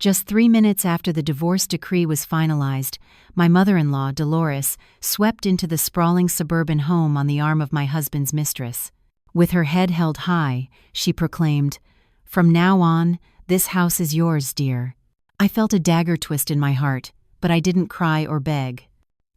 Just 3 minutes after the divorce decree was finalized, my mother-in-law, Dolores, swept into the sprawling suburban home on the arm of my husband's mistress. With her head held high, she proclaimed, "From now on, this house is yours, dear." I felt a dagger twist in my heart, but I didn't cry or beg.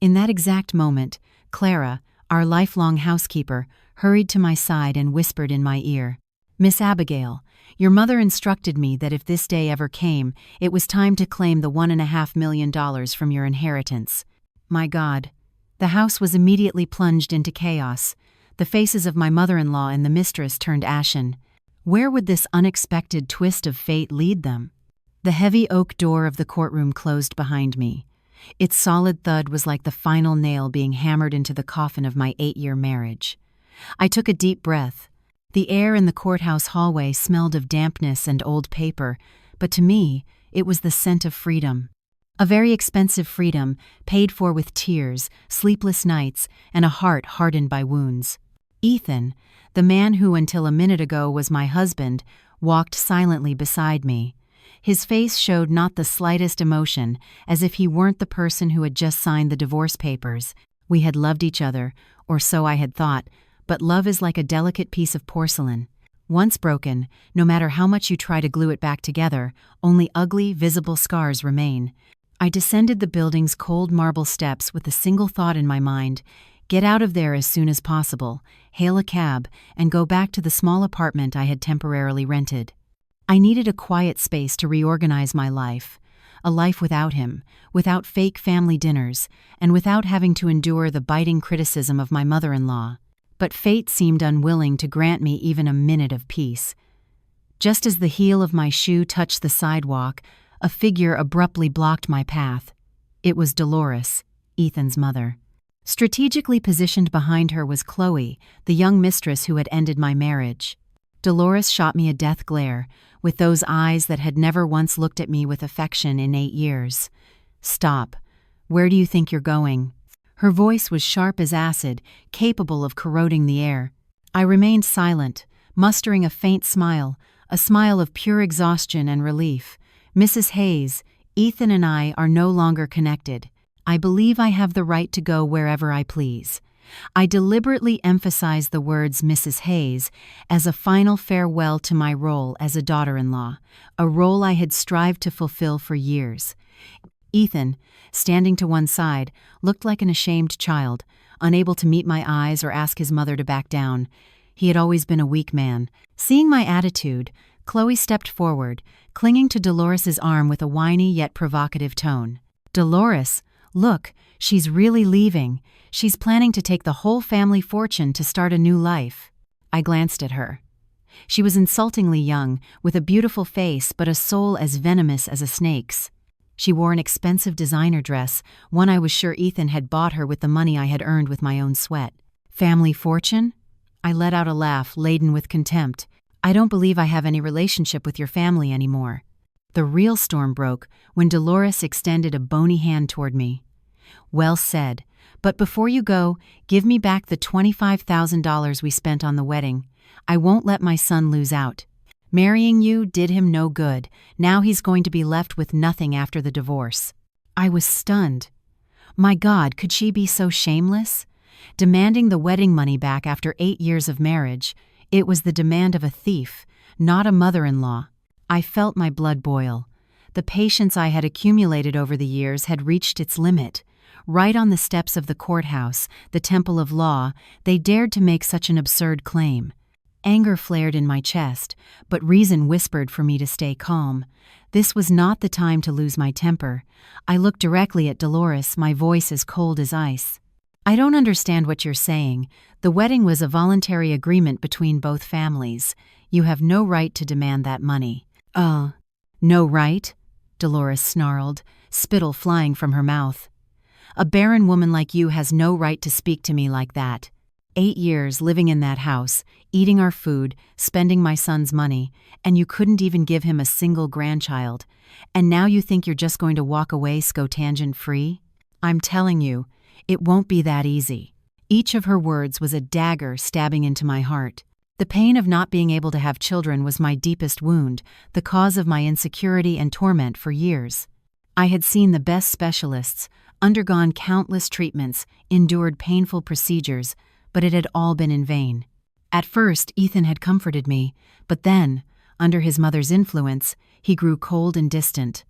In that exact moment, Clara, our lifelong housekeeper, hurried to my side and whispered in my ear, "Miss Abigail, your mother instructed me that if this day ever came, it was time to claim the $1.5 million from your inheritance." My God. The house was immediately plunged into chaos. The faces of my mother-in-law and the mistress turned ashen. Where would this unexpected twist of fate lead them? The heavy oak door of the courtroom closed behind me. Its solid thud was like the final nail being hammered into the coffin of my 8-year marriage. I took a deep breath. The air in the courthouse hallway smelled of dampness and old paper, but to me, it was the scent of freedom. A very expensive freedom, paid for with tears, sleepless nights, and a heart hardened by wounds. Ethan, the man who until a minute ago was my husband, walked silently beside me. His face showed not the slightest emotion, as if he weren't the person who had just signed the divorce papers. We had loved each other, or so I had thought, but love is like a delicate piece of porcelain. Once broken, no matter how much you try to glue it back together, only ugly, visible scars remain. I descended the building's cold marble steps with a single thought in my mind: get out of there as soon as possible, hail a cab, and go back to the small apartment I had temporarily rented. I needed a quiet space to reorganize my life. A life without him, without fake family dinners, and without having to endure the biting criticism of my mother-in-law. But fate seemed unwilling to grant me even a minute of peace. Just as the heel of my shoe touched the sidewalk, a figure abruptly blocked my path. It was Dolores, Ethan's mother. Strategically positioned behind her was Chloe, the young mistress who had ended my marriage. Dolores shot me a death glare, with those eyes that had never once looked at me with affection in 8 years. "Stop. Where do you think you're going?" Her voice was sharp as acid, capable of corroding the air. I remained silent, mustering a faint smile, a smile of pure exhaustion and relief. "Mrs. Hayes, Ethan and I are no longer connected. I believe I have the right to go wherever I please." I deliberately emphasized the words Mrs. Hayes as a final farewell to my role as a daughter-in-law, a role I had strived to fulfill for years. Ethan, standing to one side, looked like an ashamed child, unable to meet my eyes or ask his mother to back down. He had always been a weak man. Seeing my attitude, Chloe stepped forward, clinging to Dolores's arm with a whiny yet provocative tone. "Dolores, look, she's really leaving. She's planning to take the whole family fortune to start a new life." I glanced at her. She was insultingly young, with a beautiful face but a soul as venomous as a snake's. She wore an expensive designer dress, one I was sure Ethan had bought her with the money I had earned with my own sweat. "Family fortune?" I let out a laugh laden with contempt. "I don't believe I have any relationship with your family anymore." The real storm broke when Dolores extended a bony hand toward me. "Well said. But before you go, give me back the $25,000 we spent on the wedding. I won't let my son lose out. Marrying you did him no good. Now he's going to be left with nothing after the divorce." I was stunned. My God, could she be so shameless? Demanding the wedding money back after 8 years of marriage, it was the demand of a thief, not a mother-in-law. I felt my blood boil. The patience I had accumulated over the years had reached its limit. Right on the steps of the courthouse, the temple of law, they dared to make such an absurd claim. Anger flared in my chest, but reason whispered for me to stay calm. This was not the time to lose my temper. I looked directly at Dolores, my voice as cold as ice. "I don't understand what you're saying. The wedding was a voluntary agreement between both families. You have no right to demand that money." No right?" Dolores snarled, spittle flying from her mouth. "A barren woman like you has no right to speak to me like that. 8 years living in that house, eating our food, spending my son's money, and you couldn't even give him a single grandchild. And now you think you're just going to walk away scotangent-free? I'm telling you, it won't be that easy." Each of her words was a dagger stabbing into my heart. The pain of not being able to have children was my deepest wound, the cause of my insecurity and torment for years. I had seen the best specialists, undergone countless treatments, endured painful procedures, but it had all been in vain. At first, Ethan had comforted me, but then, under his mother's influence, he grew cold and distant.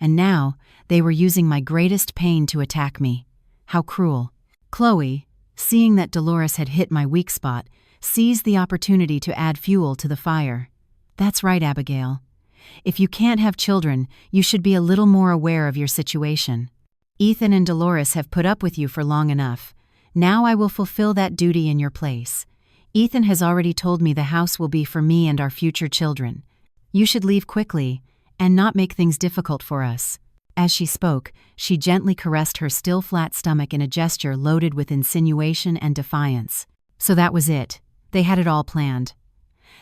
And now, they were using my greatest pain to attack me. How cruel. Chloe, seeing that Dolores had hit my weak spot, seized the opportunity to add fuel to the fire. That's right, Abigail. If you can't have children, you should be a little more aware of your situation. Ethan and Dolores have put up with you for long enough. Now I will fulfill that duty in your place. Ethan has already told me the house will be for me and our future children. You should leave quickly, and not make things difficult for us. As she spoke, she gently caressed her still flat stomach in a gesture loaded with insinuation and defiance. So that was it. They had it all planned.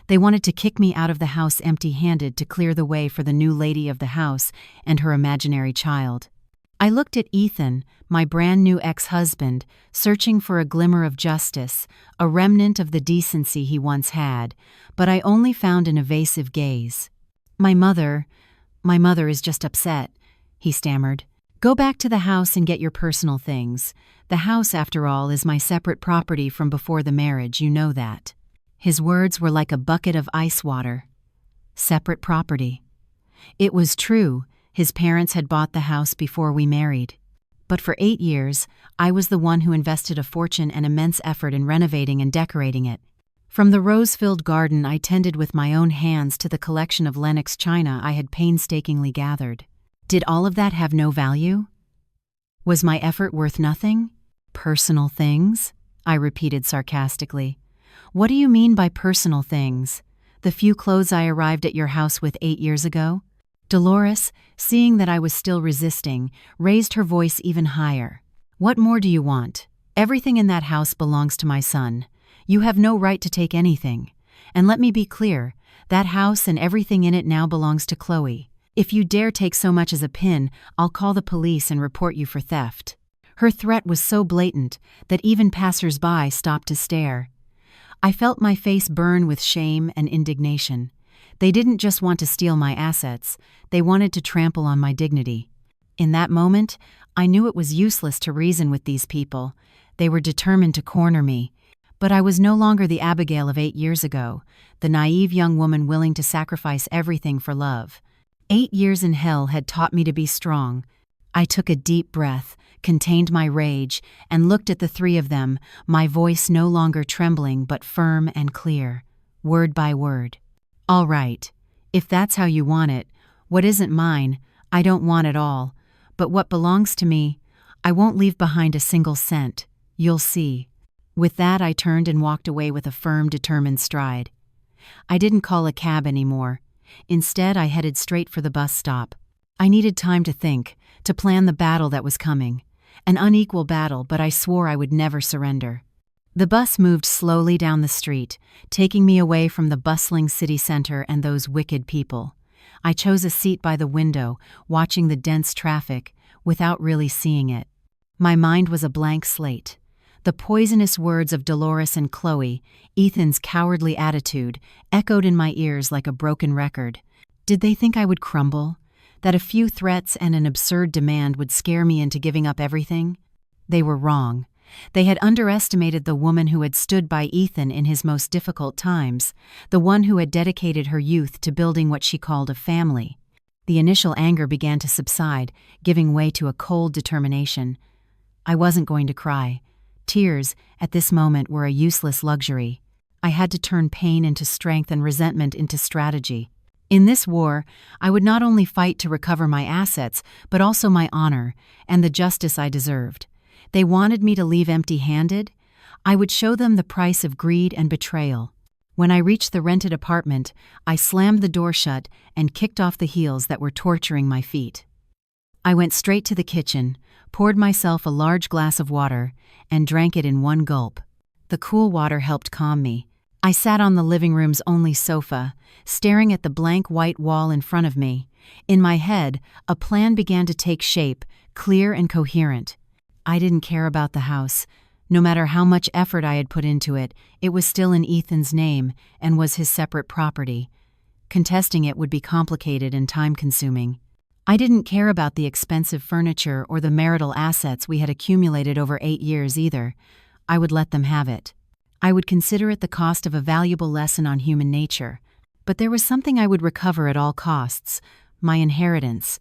They wanted to kick me out of the house empty-handed to clear the way for the new lady of the house and her imaginary child. I looked at Ethan, my brand-new ex-husband, searching for a glimmer of justice, a remnant of the decency he once had, but I only found an evasive gaze. My mother is just upset," he stammered. "Go back to the house and get your personal things. The house, after all, is my separate property from before the marriage, you know that." His words were like a bucket of ice water. Separate property. It was true, his parents had bought the house before we married. But for 8 years, I was the one who invested a fortune and immense effort in renovating and decorating it. From the rose-filled garden I tended with my own hands to the collection of Lenox china I had painstakingly gathered. Did all of that have no value? Was my effort worth nothing? Personal things? I repeated sarcastically. What do you mean by personal things? The few clothes I arrived at your house with 8 years ago? Dolores, seeing that I was still resisting, raised her voice even higher. What more do you want? Everything in that house belongs to my son. You have no right to take anything. And let me be clear, that house and everything in it now belongs to Chloe. If you dare take so much as a pin, I'll call the police and report you for theft. Her threat was so blatant that even passers-by stopped to stare. I felt my face burn with shame and indignation. They didn't just want to steal my assets, they wanted to trample on my dignity. In that moment, I knew it was useless to reason with these people. They were determined to corner me. But I was no longer the Abigail of 8 years ago, the naive young woman willing to sacrifice everything for love. 8 years in hell had taught me to be strong. I took a deep breath, contained my rage, and looked at the three of them, my voice no longer trembling but firm and clear, word by word. All right, if that's how you want it, what isn't mine, I don't want at all, but what belongs to me, I won't leave behind a single cent. You'll see. With that, I turned and walked away with a firm, determined stride. I didn't call a cab anymore. Instead, I headed straight for the bus stop. I needed time to think, to plan the battle that was coming. An unequal battle, but I swore I would never surrender. The bus moved slowly down the street, taking me away from the bustling city center and those wicked people. I chose a seat by the window, watching the dense traffic, without really seeing it. My mind was a blank slate. The poisonous words of Dolores and Chloe, Ethan's cowardly attitude, echoed in my ears like a broken record. Did they think I would crumble? That a few threats and an absurd demand would scare me into giving up everything? They were wrong. They had underestimated the woman who had stood by Ethan in his most difficult times, the one who had dedicated her youth to building what she called a family. The initial anger began to subside, giving way to a cold determination. I wasn't going to cry. Tears, at this moment, were a useless luxury. I had to turn pain into strength and resentment into strategy. In this war, I would not only fight to recover my assets, but also my honor and the justice I deserved. They wanted me to leave empty-handed. I would show them the price of greed and betrayal. When I reached the rented apartment, I slammed the door shut and kicked off the heels that were torturing my feet. I went straight to the kitchen, poured myself a large glass of water, and drank it in one gulp. The cool water helped calm me. I sat on the living room's only sofa, staring at the blank white wall in front of me. In my head, a plan began to take shape, clear and coherent. I didn't care about the house. No matter how much effort I had put into it, it was still in Ethan's name and was his separate property. Contesting it would be complicated and time-consuming. I didn't care about the expensive furniture or the marital assets we had accumulated over 8 years either. I would let them have it. I would consider it the cost of a valuable lesson on human nature. But there was something I would recover at all costs: my inheritance.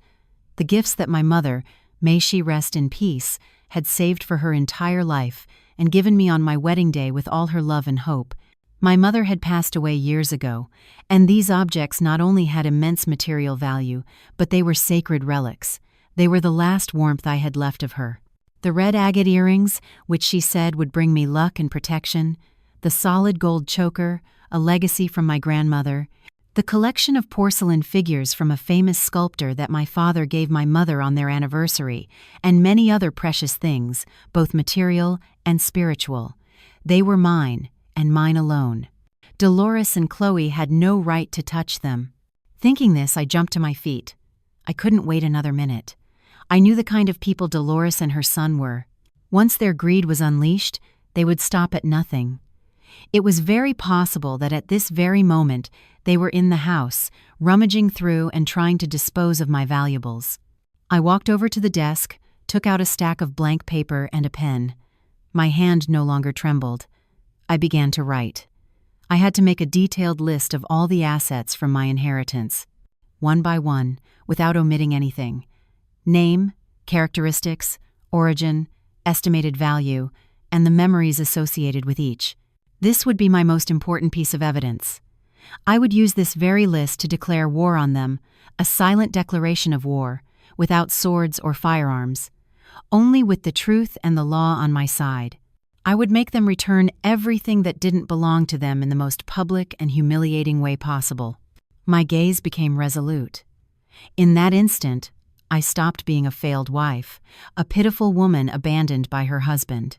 The gifts that my mother, may she rest in peace, had saved for her entire life and given me on my wedding day with all her love and hope. My mother had passed away years ago, and these objects not only had immense material value, but they were sacred relics. They were the last warmth I had left of her. The red agate earrings, which she said would bring me luck and protection, the solid gold choker, a legacy from my grandmother, the collection of porcelain figures from a famous sculptor that my father gave my mother on their anniversary, and many other precious things, both material and spiritual. They were mine, and mine alone. Dolores and Chloe had no right to touch them. Thinking this, I jumped to my feet. I couldn't wait another minute. I knew the kind of people Dolores and her son were. Once their greed was unleashed, they would stop at nothing. It was very possible that at this very moment they were in the house, rummaging through and trying to dispose of my valuables. I walked over to the desk, took out a stack of blank paper and a pen. My hand no longer trembled. I began to write. I had to make a detailed list of all the assets from my inheritance, one by one, without omitting anything. Name, characteristics, origin, estimated value, and the memories associated with each. This would be my most important piece of evidence. I would use this very list to declare war on them, a silent declaration of war, without swords or firearms, only with the truth and the law on my side. I would make them return everything that didn't belong to them in the most public and humiliating way possible. My gaze became resolute. In that instant, I stopped being a failed wife, a pitiful woman abandoned by her husband.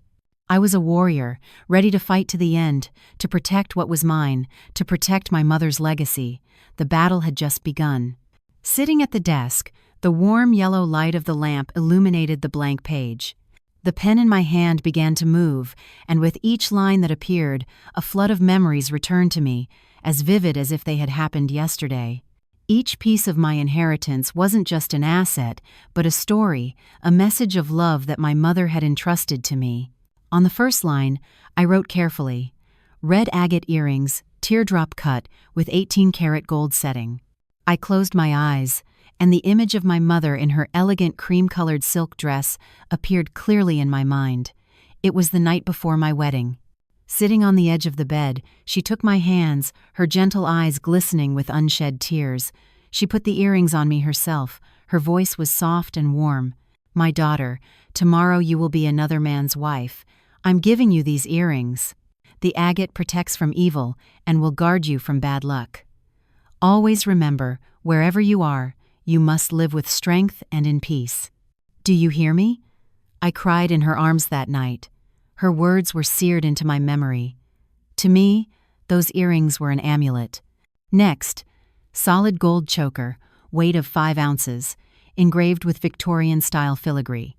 I was a warrior, ready to fight to the end, to protect what was mine, to protect my mother's legacy. The battle had just begun. Sitting at the desk, the warm yellow light of the lamp illuminated the blank page. The pen in my hand began to move, and with each line that appeared, a flood of memories returned to me, as vivid as if they had happened yesterday. Each piece of my inheritance wasn't just an asset, but a story, a message of love that my mother had entrusted to me. On the first line, I wrote carefully, "Red agate earrings, teardrop cut with 18-karat gold setting." I closed my eyes, and the image of my mother in her elegant cream-colored silk dress appeared clearly in my mind. It was the night before my wedding. Sitting on the edge of the bed, she took my hands, her gentle eyes glistening with unshed tears. She put the earrings on me herself. Her voice was soft and warm. "My daughter, tomorrow you will be another man's wife. I'm giving you these earrings. The agate protects from evil and will guard you from bad luck. Always remember, wherever you are, you must live with strength and in peace." "Do you hear me?" I cried in her arms that night. Her words were seared into my memory. To me, those earrings were an amulet. Next, solid gold choker, weight of 5 ounces, engraved with Victorian-style filigree.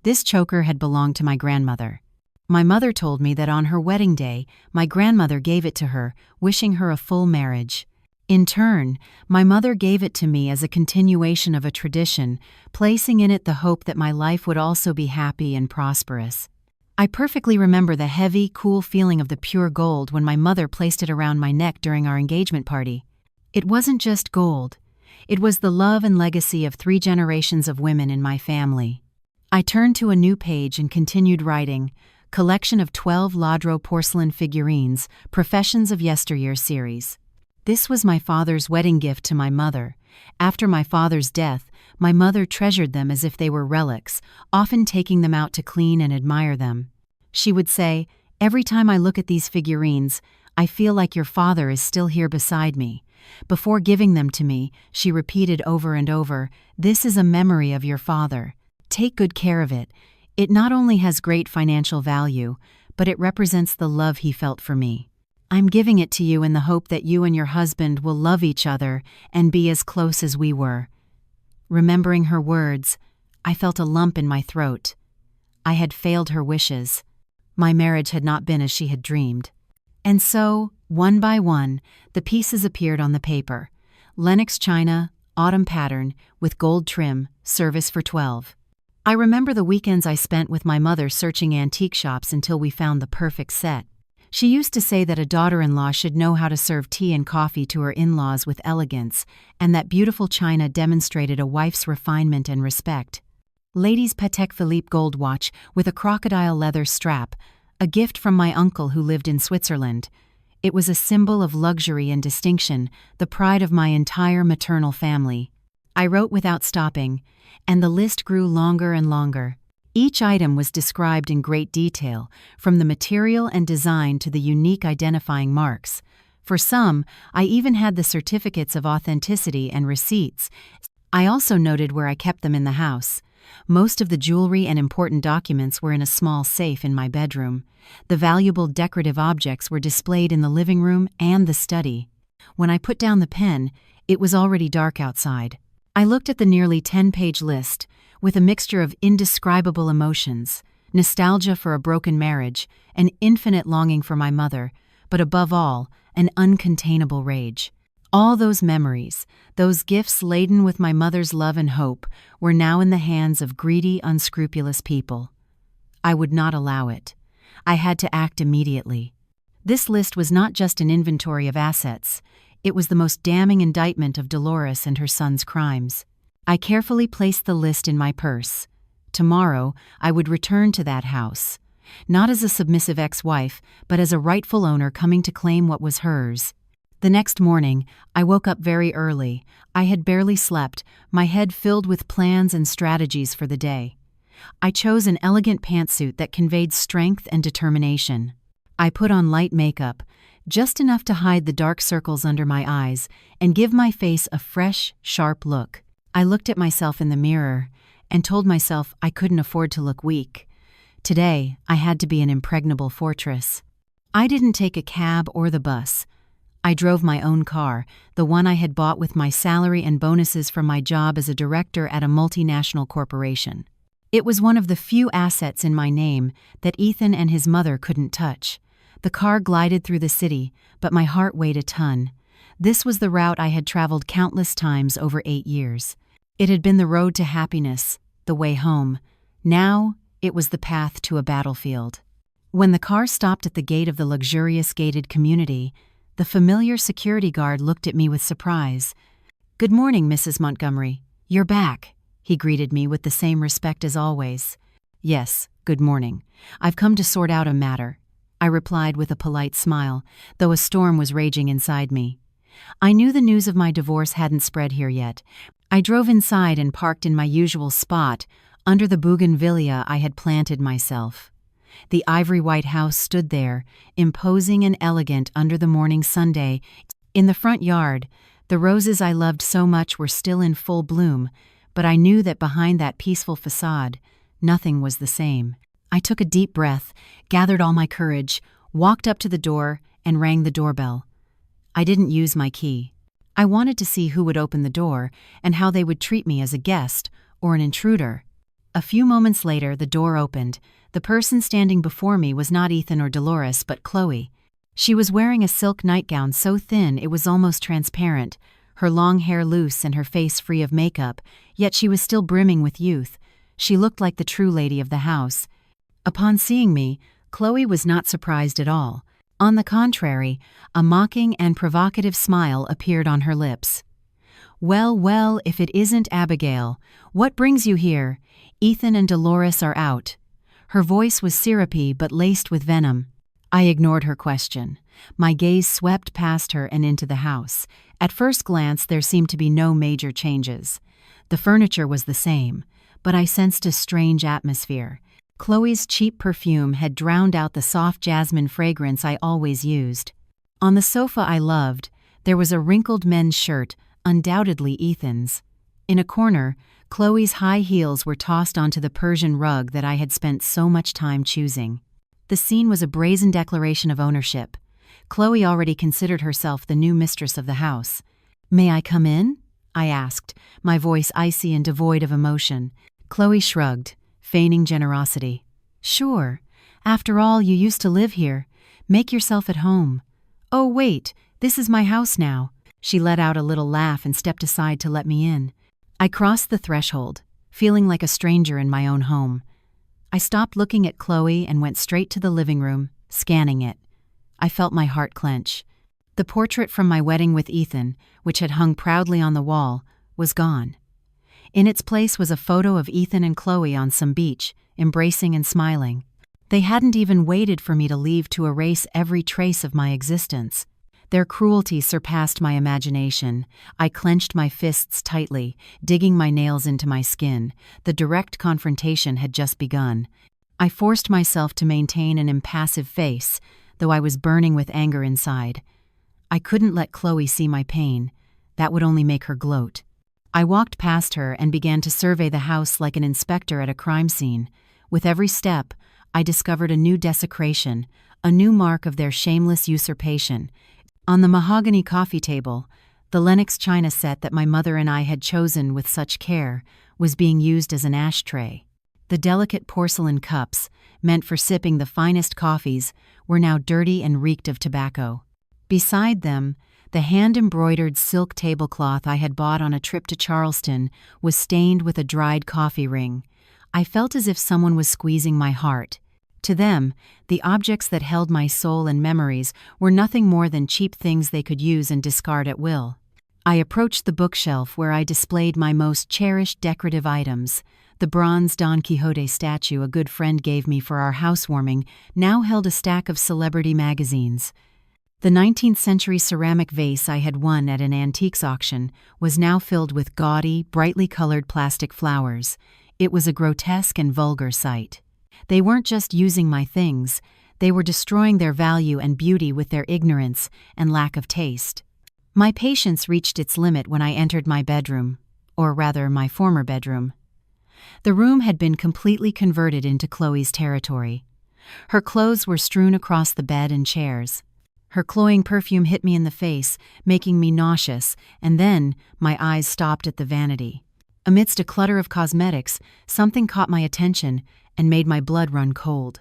This choker had belonged to my grandmother. My mother told me that on her wedding day, my grandmother gave it to her, wishing her a full marriage. In turn, my mother gave it to me as a continuation of a tradition, placing in it the hope that my life would also be happy and prosperous. I perfectly remember the heavy, cool feeling of the pure gold when my mother placed it around my neck during our engagement party. It wasn't just gold. It was the love and legacy of 3 generations of women in my family. I turned to a new page and continued writing, "Collection of 12 Lodro porcelain figurines, Professions of Yesteryear series." This was my father's wedding gift to my mother. After my father's death, my mother treasured them as if they were relics, often taking them out to clean and admire them. She would say, "Every time I look at these figurines, I feel like your father is still here beside me." Before giving them to me, she repeated over and over, "This is a memory of your father. Take good care of it. It not only has great financial value, but it represents the love he felt for me. I'm giving it to you in the hope that you and your husband will love each other and be as close as we were." Remembering her words, I felt a lump in my throat. I had failed her wishes. My marriage had not been as she had dreamed. And so, one by one, the pieces appeared on the paper. Lenox china, autumn pattern, with gold trim, service for 12. I remember the weekends I spent with my mother searching antique shops until we found the perfect set. She used to say that a daughter-in-law should know how to serve tea and coffee to her in-laws with elegance, and that beautiful china demonstrated a wife's refinement and respect. Lady's Patek Philippe gold watch with a crocodile leather strap, a gift from my uncle who lived in Switzerland. It was a symbol of luxury and distinction, the pride of my entire maternal family. I wrote without stopping, and the list grew longer and longer. Each item was described in great detail, from the material and design to the unique identifying marks. For some, I even had the certificates of authenticity and receipts. I also noted where I kept them in the house. Most of the jewelry and important documents were in a small safe in my bedroom. The valuable decorative objects were displayed in the living room and the study. When I put down the pen, it was already dark outside. I looked at the nearly 10-page list, with a mixture of indescribable emotions, nostalgia for a broken marriage, an infinite longing for my mother, but above all, an uncontainable rage. All those memories, those gifts laden with my mother's love and hope, were now in the hands of greedy, unscrupulous people. I would not allow it. I had to act immediately. This list was not just an inventory of assets. It was the most damning indictment of Dolores and her son's crimes. I carefully placed the list in my purse. Tomorrow, I would return to that house, not as a submissive ex-wife, but as a rightful owner coming to claim what was hers. The next morning, I woke up very early. I had barely slept, my head filled with plans and strategies for the day. I chose an elegant pantsuit that conveyed strength and determination. I put on light makeup, just enough to hide the dark circles under my eyes and give my face a fresh, sharp look. I looked at myself in the mirror and told myself I couldn't afford to look weak. Today, I had to be an impregnable fortress. I didn't take a cab or the bus. I drove my own car, the one I had bought with my salary and bonuses from my job as a director at a multinational corporation. It was one of the few assets in my name that Ethan and his mother couldn't touch. The car glided through the city, but my heart weighed a ton. This was the route I had traveled countless times over 8 years. It had been the road to happiness, the way home. Now, it was the path to a battlefield. When the car stopped at the gate of the luxurious gated community, the familiar security guard looked at me with surprise. "Good morning, Mrs. Montgomery. You're back," he greeted me with the same respect as always. "Yes, good morning. I've come to sort out a matter," I replied with a polite smile, though a storm was raging inside me. I knew the news of my divorce hadn't spread here yet. I drove inside and parked in my usual spot, under the bougainvillea I had planted myself. The ivory-white house stood there, imposing and elegant under the morning sunday. In the front yard, the roses I loved so much were still in full bloom, but I knew that behind that peaceful facade, nothing was the same. I took a deep breath, gathered all my courage, walked up to the door, and rang the doorbell. I didn't use my key. I wanted to see who would open the door and how they would treat me as a guest or an intruder. A few moments later, the door opened. The person standing before me was not Ethan or Dolores, but Chloe. She was wearing a silk nightgown so thin it was almost transparent, her long hair loose and her face free of makeup, yet she was still brimming with youth. She looked like the true lady of the house. Upon seeing me, Chloe was not surprised at all. On the contrary, a mocking and provocative smile appeared on her lips. "Well, well, if it isn't Abigail. What brings you here? Ethan and Dolores are out." Her voice was syrupy but laced with venom. I ignored her question. My gaze swept past her and into the house. At first glance, there seemed to be no major changes. The furniture was the same, but I sensed a strange atmosphere. Chloe's cheap perfume had drowned out the soft jasmine fragrance I always used. On the sofa I loved, there was a wrinkled men's shirt, undoubtedly Ethan's. In a corner, Chloe's high heels were tossed onto the Persian rug that I had spent so much time choosing. The scene was a brazen declaration of ownership. Chloe already considered herself the new mistress of the house. "May I come in?" I asked, my voice icy and devoid of emotion. Chloe shrugged, feigning generosity. "Sure. After all, you used to live here. Make yourself at home." "Oh, wait, this is my house now." She let out a little laugh and stepped aside to let me in. I crossed the threshold, feeling like a stranger in my own home. I stopped looking at Chloe and went straight to the living room, scanning it. I felt my heart clench. The portrait from my wedding with Ethan, which had hung proudly on the wall, was gone. In its place was a photo of Ethan and Chloe on some beach, embracing and smiling. They hadn't even waited for me to leave to erase every trace of my existence. Their cruelty surpassed my imagination. I clenched my fists tightly, digging my nails into my skin. The direct confrontation had just begun. I forced myself to maintain an impassive face, though I was burning with anger inside. I couldn't let Chloe see my pain. That would only make her gloat. I walked past her and began to survey the house like an inspector at a crime scene. With every step, I discovered a new desecration, a new mark of their shameless usurpation. On the mahogany coffee table, the Lenox china set that my mother and I had chosen with such care was being used as an ashtray. The delicate porcelain cups, meant for sipping the finest coffees, were now dirty and reeked of tobacco. Beside them, the hand-embroidered silk tablecloth I had bought on a trip to Charleston was stained with a dried coffee ring. I felt as if someone was squeezing my heart. To them, the objects that held my soul and memories were nothing more than cheap things they could use and discard at will. I approached the bookshelf where I displayed my most cherished decorative items. The bronze Don Quixote statue a good friend gave me for our housewarming now held a stack of celebrity magazines. The 19th century ceramic vase I had won at an antiques auction was now filled with gaudy, brightly colored plastic flowers. It was a grotesque and vulgar sight. They weren't just using my things, they were destroying their value and beauty with their ignorance and lack of taste. My patience reached its limit when I entered my bedroom, or rather my former bedroom. The room had been completely converted into Chloe's territory. Her clothes were strewn across the bed and chairs. Her cloying perfume hit me in the face, making me nauseous, and then my eyes stopped at the vanity. Amidst a clutter of cosmetics, something caught my attention and made my blood run cold.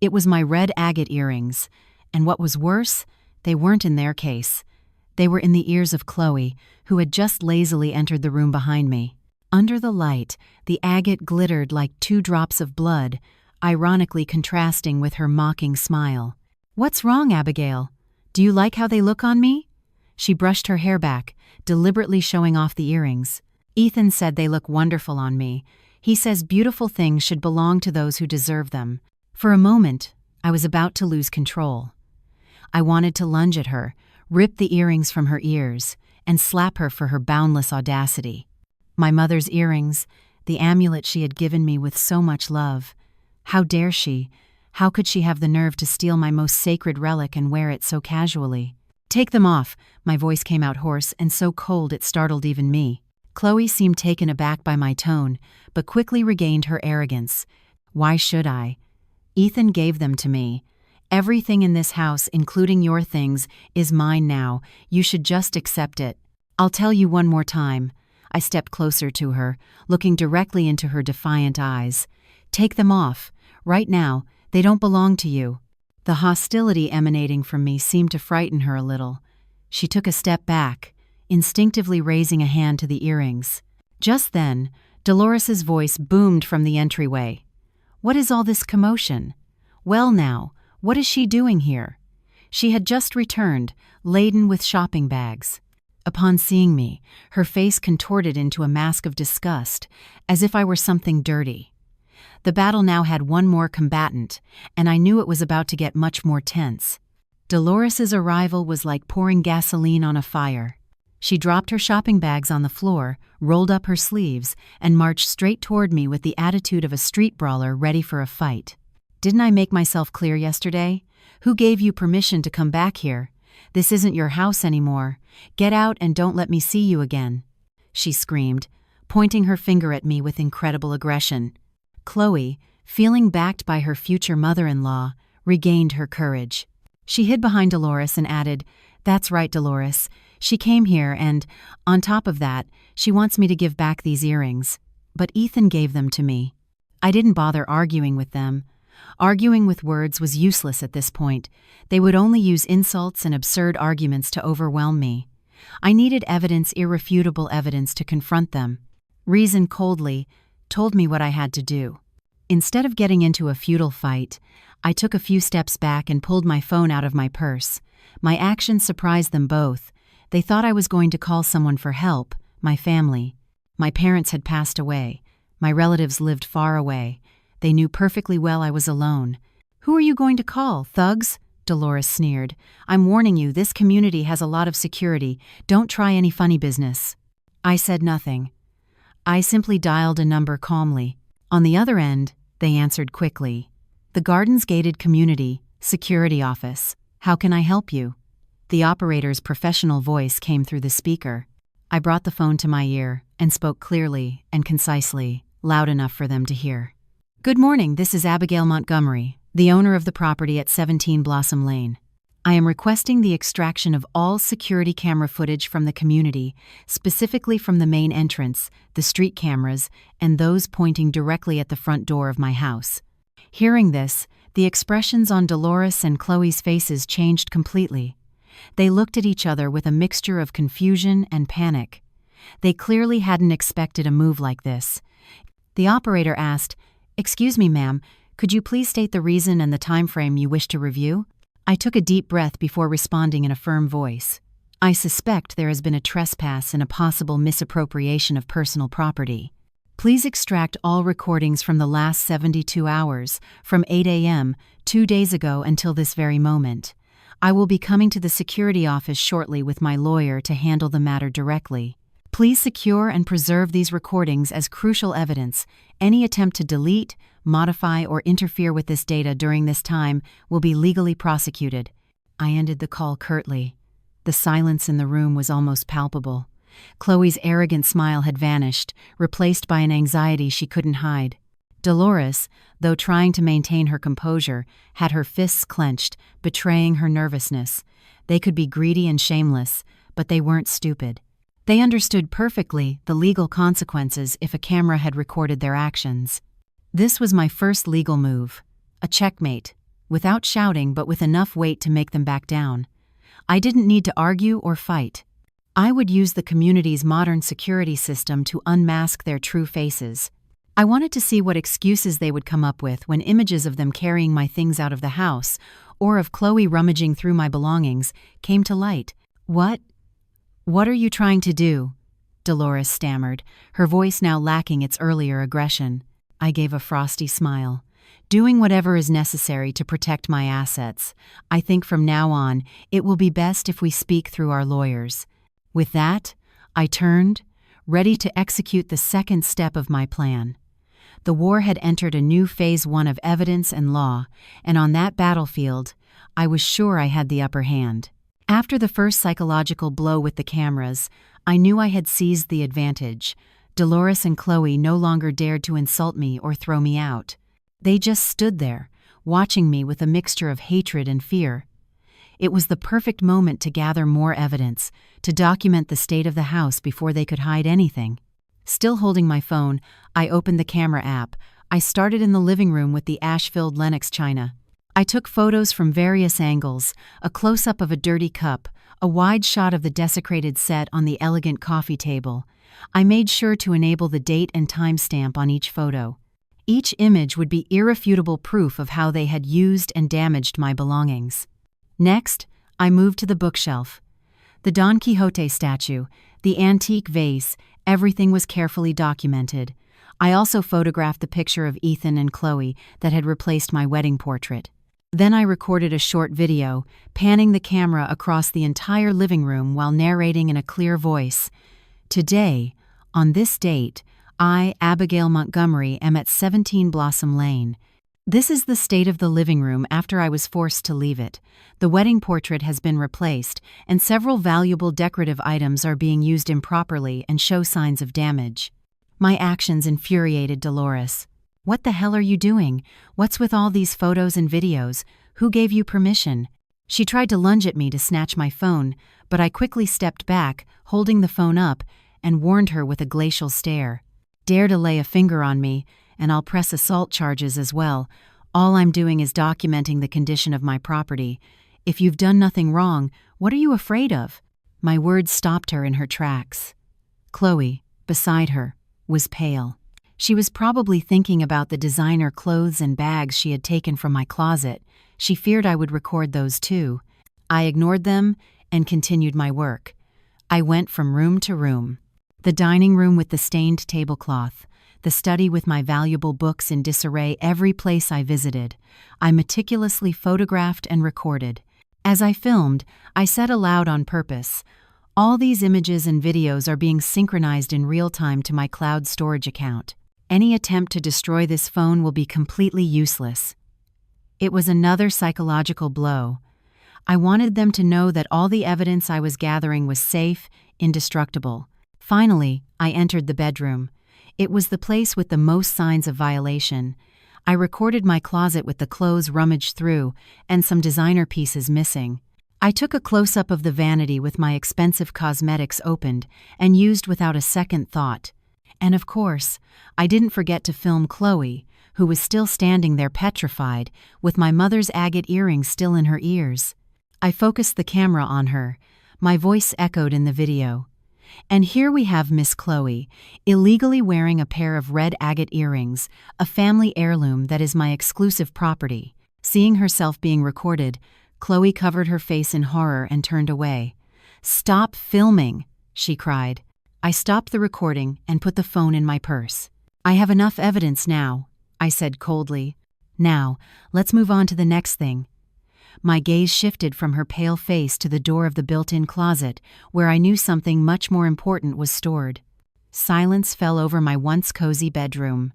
It was my red agate earrings, and what was worse, they weren't in their case. They were in the ears of Chloe, who had just lazily entered the room behind me. Under the light, the agate glittered like 2 drops of blood, ironically contrasting with her mocking smile. "What's wrong, Abigail? Do you like how they look on me?" She brushed her hair back, deliberately showing off the earrings. "Ethan said they look wonderful on me. He says beautiful things should belong to those who deserve them." For a moment, I was about to lose control. I wanted to lunge at her, rip the earrings from her ears, and slap her for her boundless audacity. My mother's earrings, the amulet she had given me with so much love. How dare she? How could she have the nerve to steal my most sacred relic and wear it so casually? "Take them off," my voice came out hoarse and so cold it startled even me. Chloe seemed taken aback by my tone, but quickly regained her arrogance. "Why should I? Ethan gave them to me. Everything in this house, including your things, is mine now. You should just accept it. I'll tell you one more time." I stepped closer to her, looking directly into her defiant eyes. "Take them off. Right now. They don't belong to you." The hostility emanating from me seemed to frighten her a little. She took a step back, instinctively raising a hand to the earrings. Just then, Dolores's voice boomed from the entryway. "What is all this commotion? Well now, what is she doing here?" She had just returned, laden with shopping bags. Upon seeing me, her face contorted into a mask of disgust, as if I were something dirty. The battle now had one more combatant, and I knew it was about to get much more tense. Dolores's arrival was like pouring gasoline on a fire. She dropped her shopping bags on the floor, rolled up her sleeves, and marched straight toward me with the attitude of a street brawler ready for a fight. "Didn't I make myself clear yesterday? Who gave you permission to come back here? This isn't your house anymore. Get out and don't let me see you again," she screamed, pointing her finger at me with incredible aggression. Chloe, feeling backed by her future mother-in-law, regained her courage. She hid behind Dolores and added, "That's right, Dolores. She came here and, on top of that, she wants me to give back these earrings. But Ethan gave them to me. I didn't bother arguing with them. Arguing with words was useless at this point. They would only use insults and absurd arguments to overwhelm me. I needed evidence, irrefutable evidence, to confront them. Reason coldly told me what I had to do. Instead of getting into a futile fight, I took a few steps back and pulled my phone out of my purse. My action surprised them both. They thought I was going to call someone for help, my family. My parents had passed away. My relatives lived far away. They knew perfectly well I was alone. "Who are you going to call, thugs?" Dolores sneered. "I'm warning you, this community has a lot of security. Don't try any funny business." I said nothing. I simply dialed a number calmly. On the other end, they answered quickly. "The Gardens Gated Community Security Office. How can I help you?" The operator's professional voice came through the speaker. I brought the phone to my ear and spoke clearly and concisely, loud enough for them to hear. "Good morning, this is Abigail Montgomery, the owner of the property at 17 Blossom Lane. I am requesting the extraction of all security camera footage from the community, specifically from the main entrance, the street cameras, and those pointing directly at the front door of my house." Hearing this, the expressions on Dolores and Chloe's faces changed completely. They looked at each other with a mixture of confusion and panic. They clearly hadn't expected a move like this. The operator asked, "Excuse me, ma'am, could you please state the reason and the time frame you wish to review?" I took a deep breath before responding in a firm voice. "I suspect there has been a trespass and a possible misappropriation of personal property. Please extract all recordings from the last 72 hours, from 8 a.m., 2 days ago until this very moment. I will be coming to the security office shortly with my lawyer to handle the matter directly. Please secure and preserve these recordings as crucial evidence. Any attempt to delete, modify, or interfere with this data during this time will be legally prosecuted." I ended the call curtly. The silence in the room was almost palpable. Chloe's arrogant smile had vanished, replaced by an anxiety she couldn't hide. Dolores, though trying to maintain her composure, had her fists clenched, betraying her nervousness. They could be greedy and shameless, but they weren't stupid. They understood perfectly the legal consequences if a camera had recorded their actions. This was my first legal move, a checkmate, without shouting but with enough weight to make them back down. I didn't need to argue or fight. I would use the community's modern security system to unmask their true faces. I wanted to see what excuses they would come up with when images of them carrying my things out of the house, or of Chloe rummaging through my belongings, came to light. What are you trying to do?" Dolores stammered, her voice now lacking its earlier aggression. I gave a frosty smile. "Doing whatever is necessary to protect my assets. I think from now on, it will be best if we speak through our lawyers." With that, I turned, ready to execute the second step of my plan. The war had entered a new phase 1 of evidence and law, and on that battlefield, I was sure I had the upper hand. After the first psychological blow with the cameras, I knew I had seized the advantage. Dolores and Chloe no longer dared to insult me or throw me out. They just stood there, watching me with a mixture of hatred and fear. It was the perfect moment to gather more evidence, to document the state of the house before they could hide anything. Still holding my phone, I opened the camera app. I started in the living room with the ash-filled Lenox china. I took photos from various angles, a close-up of a dirty cup, a wide shot of the desecrated set on the elegant coffee table. I made sure to enable the date and timestamp on each photo. Each image would be irrefutable proof of how they had used and damaged my belongings. Next, I moved to the bookshelf. The Don Quixote statue, the antique vase, everything was carefully documented. I also photographed the picture of Ethan and Chloe that had replaced my wedding portrait. Then I recorded a short video, panning the camera across the entire living room while narrating in a clear voice. "Today, on this date, I, Abigail Montgomery, am at 17 Blossom Lane. This is the state of the living room after I was forced to leave it. The wedding portrait has been replaced, and several valuable decorative items are being used improperly and show signs of damage." My actions infuriated Dolores. "What the hell are you doing? What's with all these photos and videos? Who gave you permission?" She tried to lunge at me to snatch my phone, but I quickly stepped back, holding the phone up, and warned her with a glacial stare. "Dare to lay a finger on me, and I'll press assault charges as well. All I'm doing is documenting the condition of my property. If you've done nothing wrong, what are you afraid of?" My words stopped her in her tracks. Chloe, beside her, was pale. She was probably thinking about the designer clothes and bags she had taken from my closet. She feared I would record those too. I ignored them and continued my work. I went from room to room. The dining room with the stained tablecloth, the study with my valuable books in disarray. Every place I visited, I meticulously photographed and recorded. As I filmed, I said aloud on purpose, "All these images and videos are being synchronized in real time to my cloud storage account. Any attempt to destroy this phone will be completely useless." It was another psychological blow. I wanted them to know that all the evidence I was gathering was safe, indestructible. Finally, I entered the bedroom. It was the place with the most signs of violation. I recorded my closet with the clothes rummaged through and some designer pieces missing. I took a close-up of the vanity with my expensive cosmetics opened and used without a second thought. And of course, I didn't forget to film Chloe, who was still standing there petrified, with my mother's agate earrings still in her ears. I focused the camera on her. My voice echoed in the video. "And here we have Miss Chloe, illegally wearing a pair of red agate earrings, a family heirloom that is my exclusive property." Seeing herself being recorded, Chloe covered her face in horror and turned away. "Stop filming," she cried. I stopped the recording and put the phone in my purse. "I have enough evidence now," I said coldly. "Now, let's move on to the next thing." My gaze shifted from her pale face to the door of the built-in closet, where I knew something much more important was stored. Silence fell over my once cozy bedroom.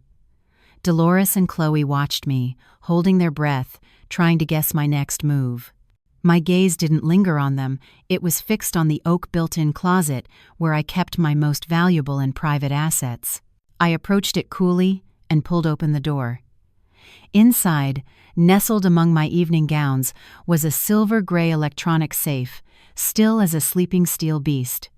Dolores and Chloe watched me, holding their breath, trying to guess my next move. My gaze didn't linger on them. It was fixed on the oak built-in closet, where I kept my most valuable and private assets. I approached it coolly and pulled open the door. Inside, nestled among my evening gowns, was a silver-gray electronic safe, still as a sleeping steel beast.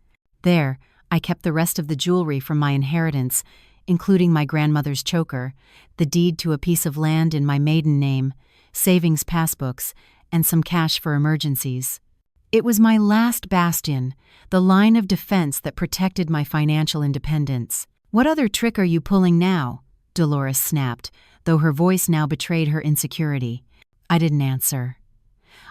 There, I kept the rest of the jewelry from my inheritance, including my grandmother's choker, the deed to a piece of land in my maiden name, savings passbooks, and some cash for emergencies. It was my last bastion, the line of defense that protected my financial independence. "What other trick are you pulling now?" Dolores snapped, though her voice now betrayed her insecurity. I didn't answer.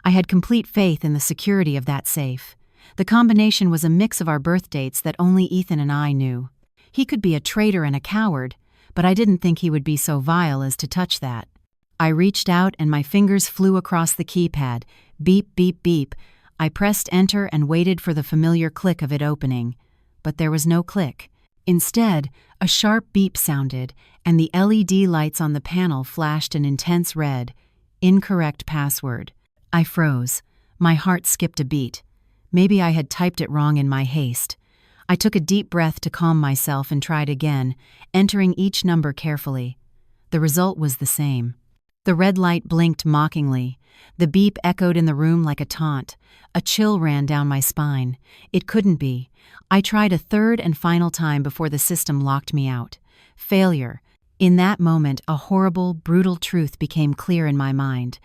I had complete faith in the security of that safe. The combination was a mix of our birth dates that only Ethan and I knew. He could be a traitor and a coward, but I didn't think he would be so vile as to touch that. I reached out and my fingers flew across the keypad. Beep, beep, beep. I pressed enter and waited for the familiar click of it opening. But there was no click. Instead, a sharp beep sounded, and the LED lights on the panel flashed an intense red. Incorrect password. I froze. My heart skipped a beat. Maybe I had typed it wrong in my haste. I took a deep breath to calm myself and tried again, entering each number carefully. The result was the same. The red light blinked mockingly. The beep echoed in the room like a taunt. A chill ran down my spine. It couldn't be. I tried a third and final time before the system locked me out. Failure. In that moment, a horrible, brutal truth became clear in my mind.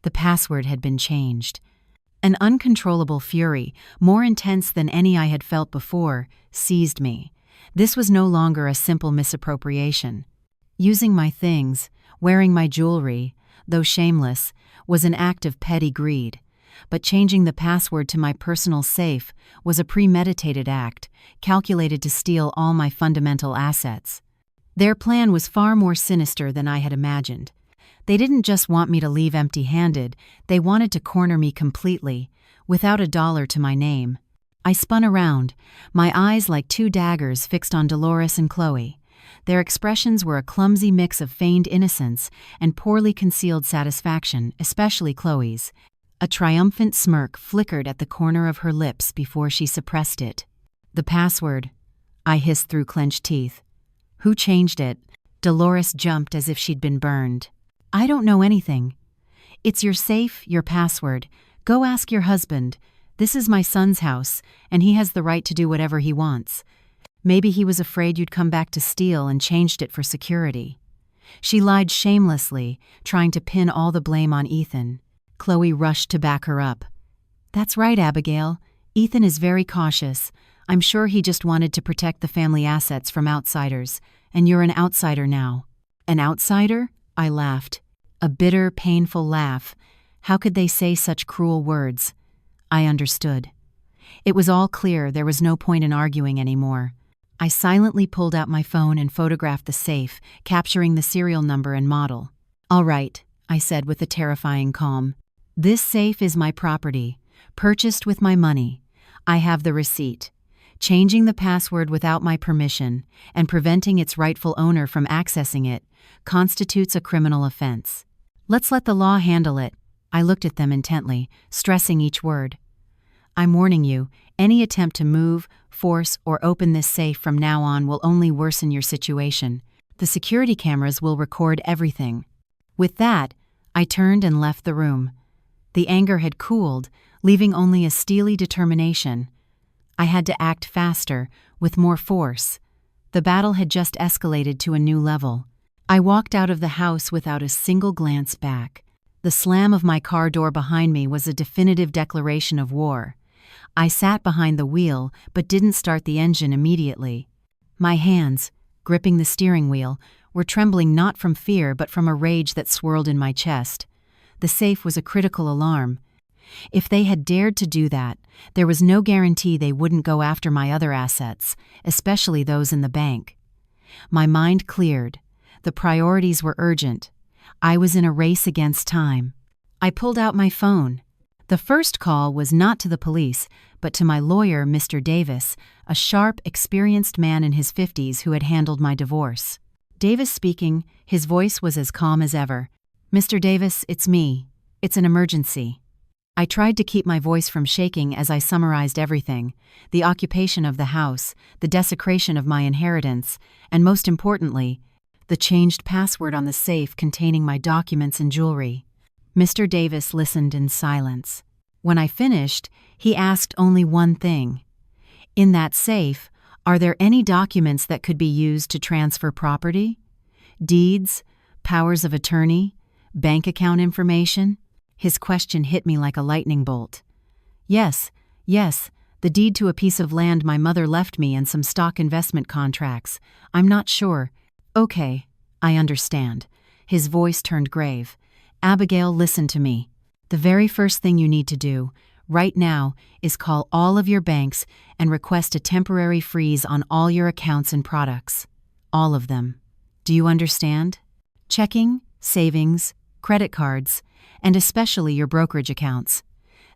The password had been changed. An uncontrollable fury, more intense than any I had felt before, seized me. This was no longer a simple misappropriation. Using my things, wearing my jewelry, though shameless, was an act of petty greed. But changing the password to my personal safe was a premeditated act, calculated to steal all my fundamental assets. Their plan was far more sinister than I had imagined. They didn't just want me to leave empty-handed, they wanted to corner me completely, without a dollar to my name. I spun around, my eyes like two daggers fixed on Dolores and Chloe. Their expressions were a clumsy mix of feigned innocence and poorly concealed satisfaction, especially Chloe's. A triumphant smirk flickered at the corner of her lips before she suppressed it. "The password," I hissed through clenched teeth. "Who changed it?" Dolores jumped as if she'd been burned. "I don't know anything. It's your safe, your password. Go ask your husband. This is my son's house, and he has the right to do whatever he wants. Maybe he was afraid you'd come back to steal and changed it for security." She lied shamelessly, trying to pin all the blame on Ethan. Chloe rushed to back her up. "That's right, Abigail. Ethan is very cautious. I'm sure he just wanted to protect the family assets from outsiders, and you're an outsider now." "An outsider?" I laughed. A bitter, painful laugh. How could they say such cruel words? I understood. It was all clear, there was no point in arguing anymore. I silently pulled out my phone and photographed the safe, capturing the serial number and model. "All right," I said with a terrifying calm. "This safe is my property, purchased with my money. I have the receipt. Changing the password without my permission and preventing its rightful owner from accessing it constitutes a criminal offense. Let's let the law handle it." I looked at them intently, stressing each word. "I'm warning you, any attempt to move, force, or open this safe from now on will only worsen your situation. The security cameras will record everything." With that, I turned and left the room. The anger had cooled, leaving only a steely determination. I had to act faster, with more force. The battle had just escalated to a new level. I walked out of the house without a single glance back. The slam of my car door behind me was a definitive declaration of war. I sat behind the wheel, but didn't start the engine immediately. My hands, gripping the steering wheel, were trembling not from fear but from a rage that swirled in my chest. The safe was a critical alarm. If they had dared to do that, there was no guarantee they wouldn't go after my other assets, especially those in the bank. My mind cleared. The priorities were urgent. I was in a race against time. I pulled out my phone. The first call was not to the police, but to my lawyer, Mr. Davis, a sharp, experienced man in his 50s who had handled my divorce. Davis speaking, his voice was as calm as ever. "Mr. Davis, it's me. It's an emergency." I tried to keep my voice from shaking as I summarized everything: the occupation of the house, the desecration of my inheritance, and most importantly, the changed password on the safe containing my documents and jewelry. Mr. Davis listened in silence. When I finished, he asked only one thing. "In that safe, are there any documents that could be used to transfer property? Deeds, powers of attorney, bank account information?" His question hit me like a lightning bolt. Yes, the deed to a piece of land my mother left me and some stock investment contracts. I'm not sure. "Okay, I understand." His voice turned grave. "Abigail, listen to me. The very first thing you need to do, right now, is call all of your banks and request a temporary freeze on all your accounts and products. All of them. Do you understand? Checking, savings, credit cards, and especially your brokerage accounts.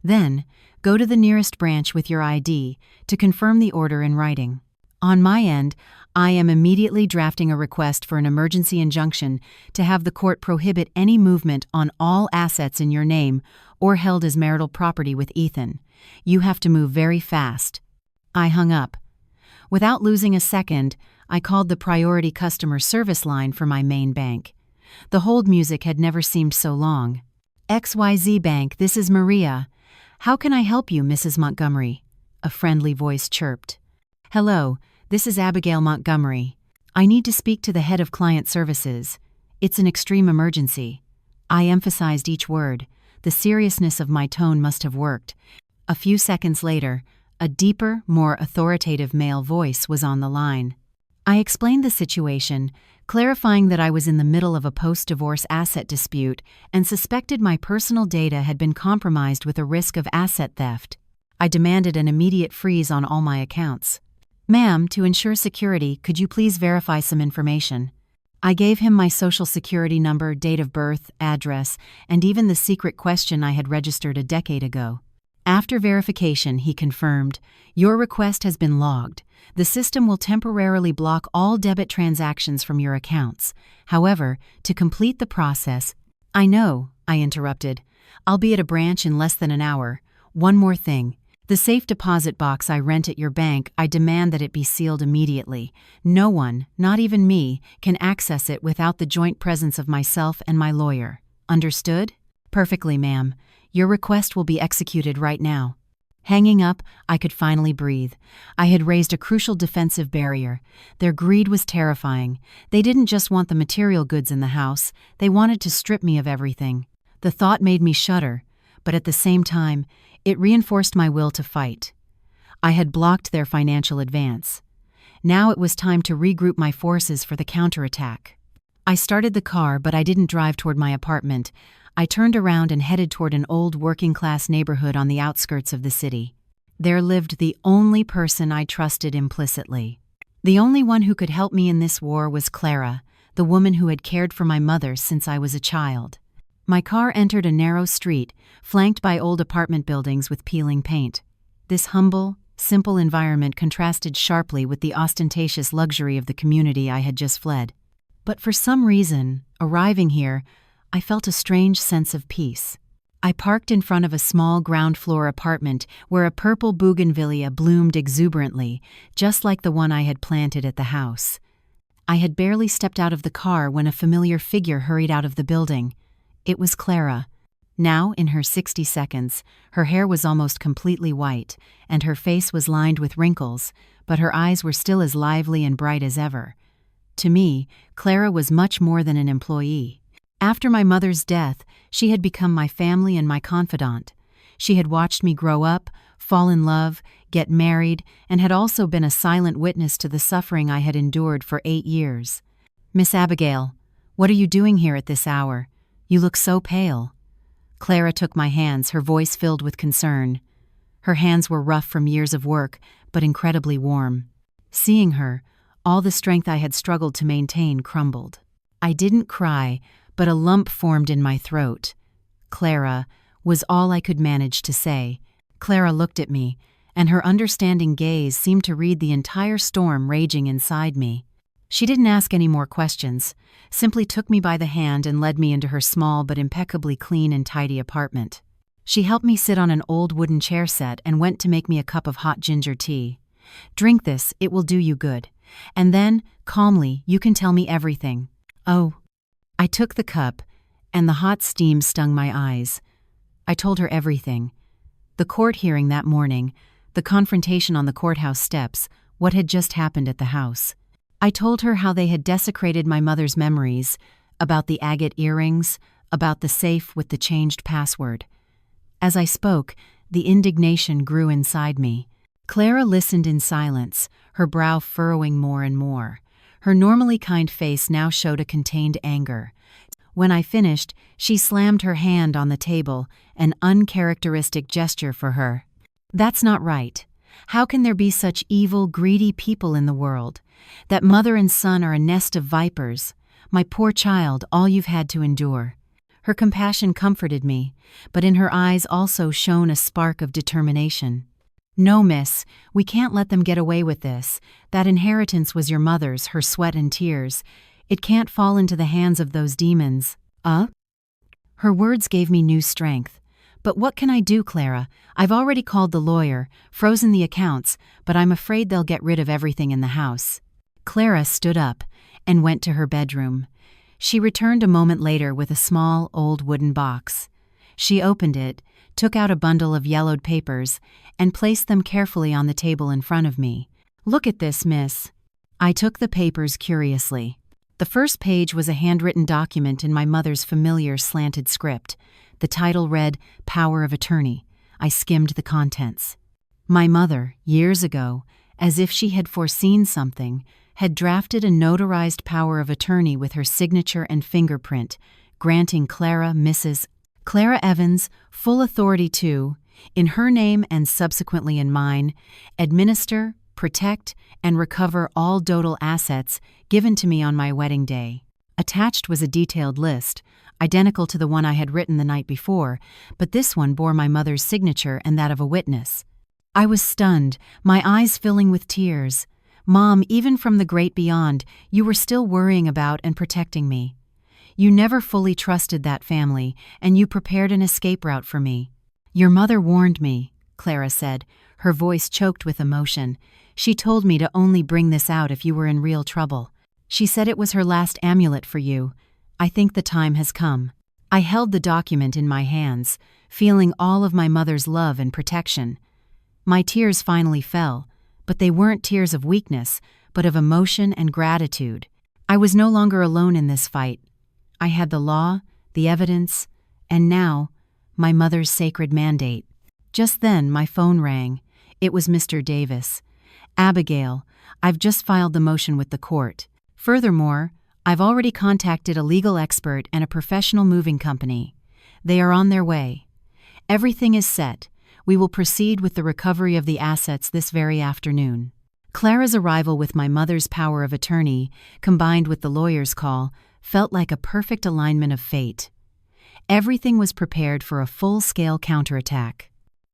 Then, go to the nearest branch with your ID to confirm the order in writing. On my end, I am immediately drafting a request for an emergency injunction to have the court prohibit any movement on all assets in your name or held as marital property with Ethan. You have to move very fast." I hung up. Without losing a second, I called the priority customer service line for my main bank. The hold music had never seemed so long. "XYZ Bank, this is Maria. How can I help you, Mrs. Montgomery?" A friendly voice chirped. "Hello, this is Abigail Montgomery. I need to speak to the head of client services. It's an extreme emergency." I emphasized each word. The seriousness of my tone must have worked. A few seconds later, a deeper, more authoritative male voice was on the line. I explained the situation, clarifying that I was in the middle of a post-divorce asset dispute and suspected my personal data had been compromised with a risk of asset theft. I demanded an immediate freeze on all my accounts. "Ma'am, to ensure security, could you please verify some information?" I gave him my social security number, date of birth, address, and even the secret question I had registered a decade ago. After verification, he confirmed, "Your request has been logged. The system will temporarily block all debit transactions from your accounts. However, to complete the process—" "I know," I interrupted. "I'll be at a branch in less than an hour. One more thing. The safe deposit box I rent at your bank, I demand that it be sealed immediately. No one, not even me, can access it without the joint presence of myself and my lawyer. Understood?" "Perfectly, ma'am. Your request will be executed right now." Hanging up, I could finally breathe. I had raised a crucial defensive barrier. Their greed was terrifying. They didn't just want the material goods in the house, they wanted to strip me of everything. The thought made me shudder, but at the same time, it reinforced my will to fight. I had blocked their financial advance. Now it was time to regroup my forces for the counterattack. I started the car, but I didn't drive toward my apartment. I turned around and headed toward an old working-class neighborhood on the outskirts of the city. There lived the only person I trusted implicitly. The only one who could help me in this war was Clara, the woman who had cared for my mother since I was a child. My car entered a narrow street, flanked by old apartment buildings with peeling paint. This humble, simple environment contrasted sharply with the ostentatious luxury of the community I had just fled. But for some reason, arriving here, I felt a strange sense of peace. I parked in front of a small ground-floor apartment where a purple bougainvillea bloomed exuberantly, just like the one I had planted at the house. I had barely stepped out of the car when a familiar figure hurried out of the building. It was Clara. Now, in her 60 seconds, her hair was almost completely white, and her face was lined with wrinkles, but her eyes were still as lively and bright as ever. To me, Clara was much more than an employee. After my mother's death, she had become my family and my confidant. She had watched me grow up, fall in love, get married, and had also been a silent witness to the suffering I had endured for 8 years. "Miss Abigail, what are you doing here at this hour? You look so pale." Clara took my hands, her voice filled with concern. Her hands were rough from years of work, but incredibly warm. Seeing her, all the strength I had struggled to maintain crumbled. I didn't cry, but a lump formed in my throat. "Clara," was all I could manage to say. Clara looked at me, and her understanding gaze seemed to read the entire storm raging inside me. She didn't ask any more questions, simply took me by the hand and led me into her small but impeccably clean and tidy apartment. She helped me sit on an old wooden chair set and went to make me a cup of hot ginger tea. "Drink this, it will do you good. And then, calmly, you can tell me everything." "Oh." I took the cup, and the hot steam stung my eyes. I told her everything. The court hearing that morning, the confrontation on the courthouse steps, what had just happened at the house. I told her how they had desecrated my mother's memories, about the agate earrings, about the safe with the changed password. As I spoke, the indignation grew inside me. Clara listened in silence, her brow furrowing more and more. Her normally kind face now showed a contained anger. When I finished, she slammed her hand on the table, an uncharacteristic gesture for her. "That's not right. How can there be such evil, greedy people in the world? That mother and son are a nest of vipers. My poor child, all you've had to endure." Her compassion comforted me, but in her eyes also shone a spark of determination. "No, miss, we can't let them get away with this. That inheritance was your mother's, her sweat and tears. It can't fall into the hands of those demons." Her words gave me new strength. "But what can I do, Clara? I've already called the lawyer, frozen the accounts, but I'm afraid they'll get rid of everything in the house." Clara stood up and went to her bedroom. She returned a moment later with a small, old wooden box. She opened it, took out a bundle of yellowed papers, and placed them carefully on the table in front of me. "Look at this, miss." I took the papers curiously. The first page was a handwritten document in my mother's familiar slanted script. The title read, "Power of Attorney." I skimmed the contents. My mother, years ago, as if she had foreseen something, had drafted a notarized power of attorney with her signature and fingerprint, granting Clara, Mrs. Clara Evans, full authority to, in her name and subsequently in mine, administer, protect, and recover all dotal assets given to me on my wedding day. Attached was a detailed list, identical to the one I had written the night before, but this one bore my mother's signature and that of a witness. I was stunned, my eyes filling with tears. "Mom, even from the great beyond, you were still worrying about and protecting me. You never fully trusted that family, and you prepared an escape route for me." "Your mother warned me," Clara said, her voice choked with emotion. "She told me to only bring this out if you were in real trouble. She said it was her last amulet for you. I think the time has come." I held the document in my hands, feeling all of my mother's love and protection. My tears finally fell, but they weren't tears of weakness, but of emotion and gratitude. I was no longer alone in this fight. I had the law, the evidence, and now, my mother's sacred mandate. Just then, my phone rang. It was Mr. Davis. "Abigail, I've just filed the motion with the court. Furthermore, I've already contacted a legal expert and a professional moving company. They are on their way. Everything is set. We will proceed with the recovery of the assets this very afternoon." Clara's arrival with my mother's power of attorney, combined with the lawyer's call, felt like a perfect alignment of fate. Everything was prepared for a full-scale counterattack.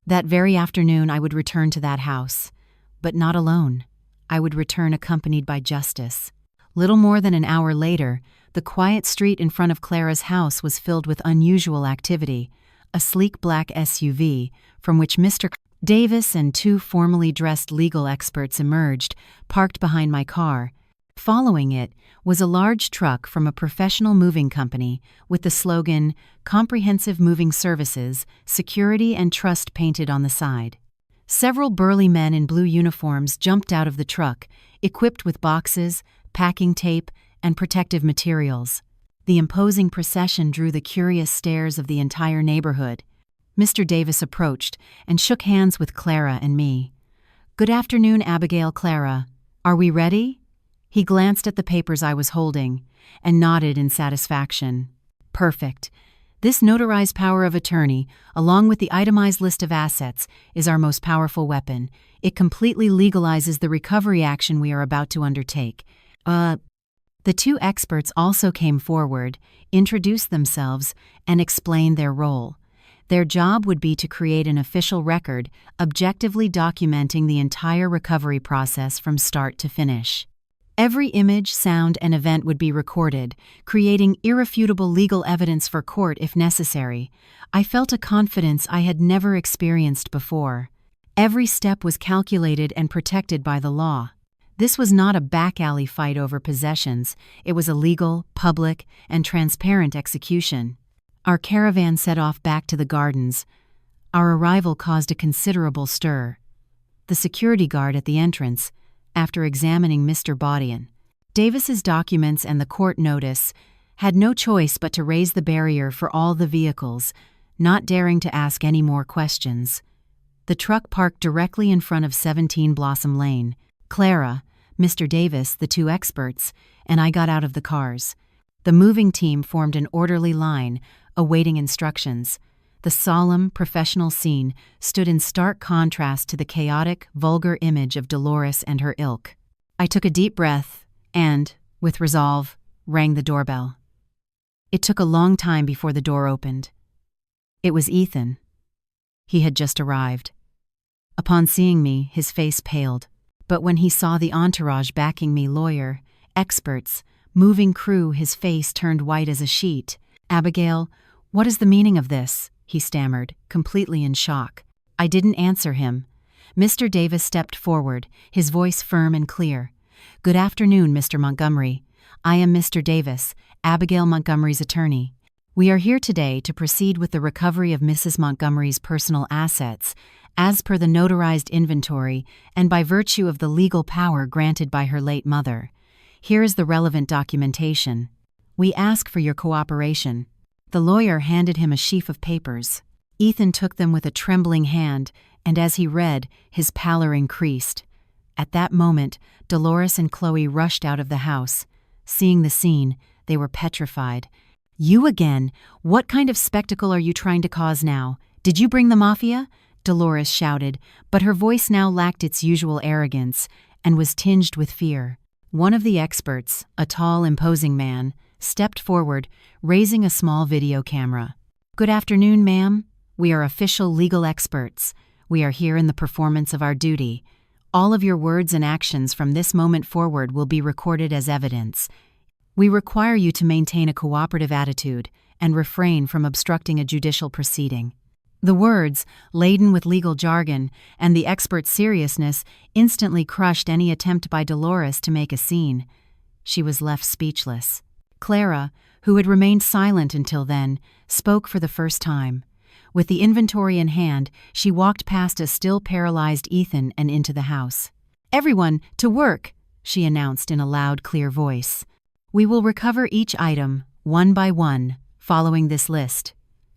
That very afternoon I would return to that house. But not alone. I would return accompanied by justice. Little more than an hour later, the quiet street in front of Clara's house was filled with unusual activity. A sleek black SUV, from which Mr. Davis and two formally dressed legal experts emerged, parked behind my car. Following it was a large truck from a professional moving company with the slogan, "Comprehensive Moving Services, Security and Trust" painted on the side. Several burly men in blue uniforms jumped out of the truck, equipped with boxes, packing tape, and protective materials. The imposing procession drew the curious stares of the entire neighborhood. Mr. Davis approached and shook hands with Clara and me. "Good afternoon, Abigail, Clara. Are we ready?" He glanced at the papers I was holding and nodded in satisfaction. "Perfect. This notarized power of attorney, along with the itemized list of assets, is our most powerful weapon. It completely legalizes the recovery action we are about to undertake." The two experts also came forward, introduced themselves, and explained their role. Their job would be to create an official record, objectively documenting the entire recovery process from start to finish. Every image, sound, and event would be recorded, creating irrefutable legal evidence for court if necessary. I felt a confidence I had never experienced before. Every step was calculated and protected by the law. This was not a back-alley fight over possessions. It was a legal, public, and transparent execution. Our caravan set off back to the gardens. Our arrival caused a considerable stir. The security guard at the entrance, after examining Mr. Davis's documents and the court notice, had no choice but to raise the barrier for all the vehicles, not daring to ask any more questions. The truck parked directly in front of 17 Blossom Lane. Clara, Mr. Davis, the two experts, and I got out of the cars. The moving team formed an orderly line, awaiting instructions. The solemn, professional scene stood in stark contrast to the chaotic, vulgar image of Dolores and her ilk. I took a deep breath and, with resolve, rang the doorbell. It took a long time before the door opened. It was Ethan. He had just arrived. Upon seeing me, his face paled. But when he saw the entourage backing me, lawyer, experts, moving crew, his face turned white as a sheet. "Abigail, what is the meaning of this?" he stammered, completely in shock. I didn't answer him. Mr. Davis stepped forward, his voice firm and clear. "Good afternoon, Mr. Montgomery. I am Mr. Davis, Abigail Montgomery's attorney. We are here today to proceed with the recovery of Mrs. Montgomery's personal assets, as per the notarized inventory and by virtue of the legal power granted by her late mother. Here is the relevant documentation. We ask for your cooperation." The lawyer handed him a sheaf of papers. Ethan took them with a trembling hand, and as he read, his pallor increased. At that moment, Dolores and Chloe rushed out of the house. Seeing the scene, they were petrified. "You again? What kind of spectacle are you trying to cause now? Did you bring the mafia?" Dolores shouted, but her voice now lacked its usual arrogance and was tinged with fear. One of the experts, a tall, imposing man, stepped forward, raising a small video camera. "Good afternoon, ma'am. We are official legal experts. We are here in the performance of our duty. All of your words and actions from this moment forward will be recorded as evidence. We require you to maintain a cooperative attitude and refrain from obstructing a judicial proceeding." The words, laden with legal jargon, and the expert's seriousness instantly crushed any attempt by Dolores to make a scene. She was left speechless. Clara, who had remained silent until then, spoke for the first time. With the inventory in hand, she walked past a still paralyzed Ethan and into the house. "Everyone, to work!" she announced in a loud, clear voice. "We will recover each item, one by one, following this list.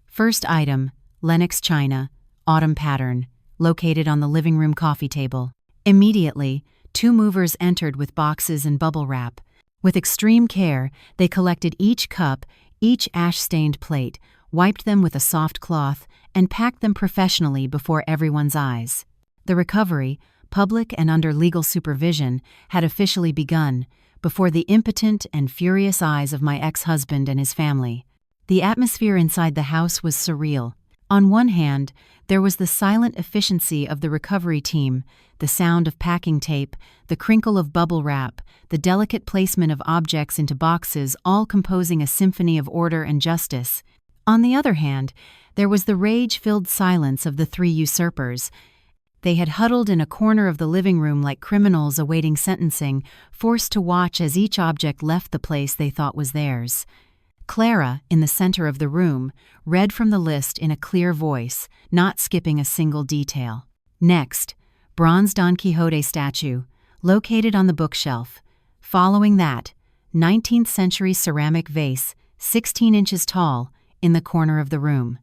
First item, Lenox china, autumn pattern, located on the living room coffee table." Immediately, 2 movers entered with boxes and bubble wrap. With extreme care, they collected each cup, each ash-stained plate, wiped them with a soft cloth, and packed them professionally before everyone's eyes. The recovery, public and under legal supervision, had officially begun, before the impotent and furious eyes of my ex-husband and his family. The atmosphere inside the house was surreal. On one hand, there was the silent efficiency of the recovery team, the sound of packing tape, the crinkle of bubble wrap, the delicate placement of objects into boxes, all composing a symphony of order and justice. On the other hand, there was the rage-filled silence of the 3 usurpers. They had huddled in a corner of the living room like criminals awaiting sentencing, forced to watch as each object left the place they thought was theirs. Clara, in the center of the room, read from the list in a clear voice, not skipping a single detail. Next, bronze Don Quixote statue, located on the bookshelf. Following that, 19th century ceramic vase, 16 inches tall, in the corner of the room.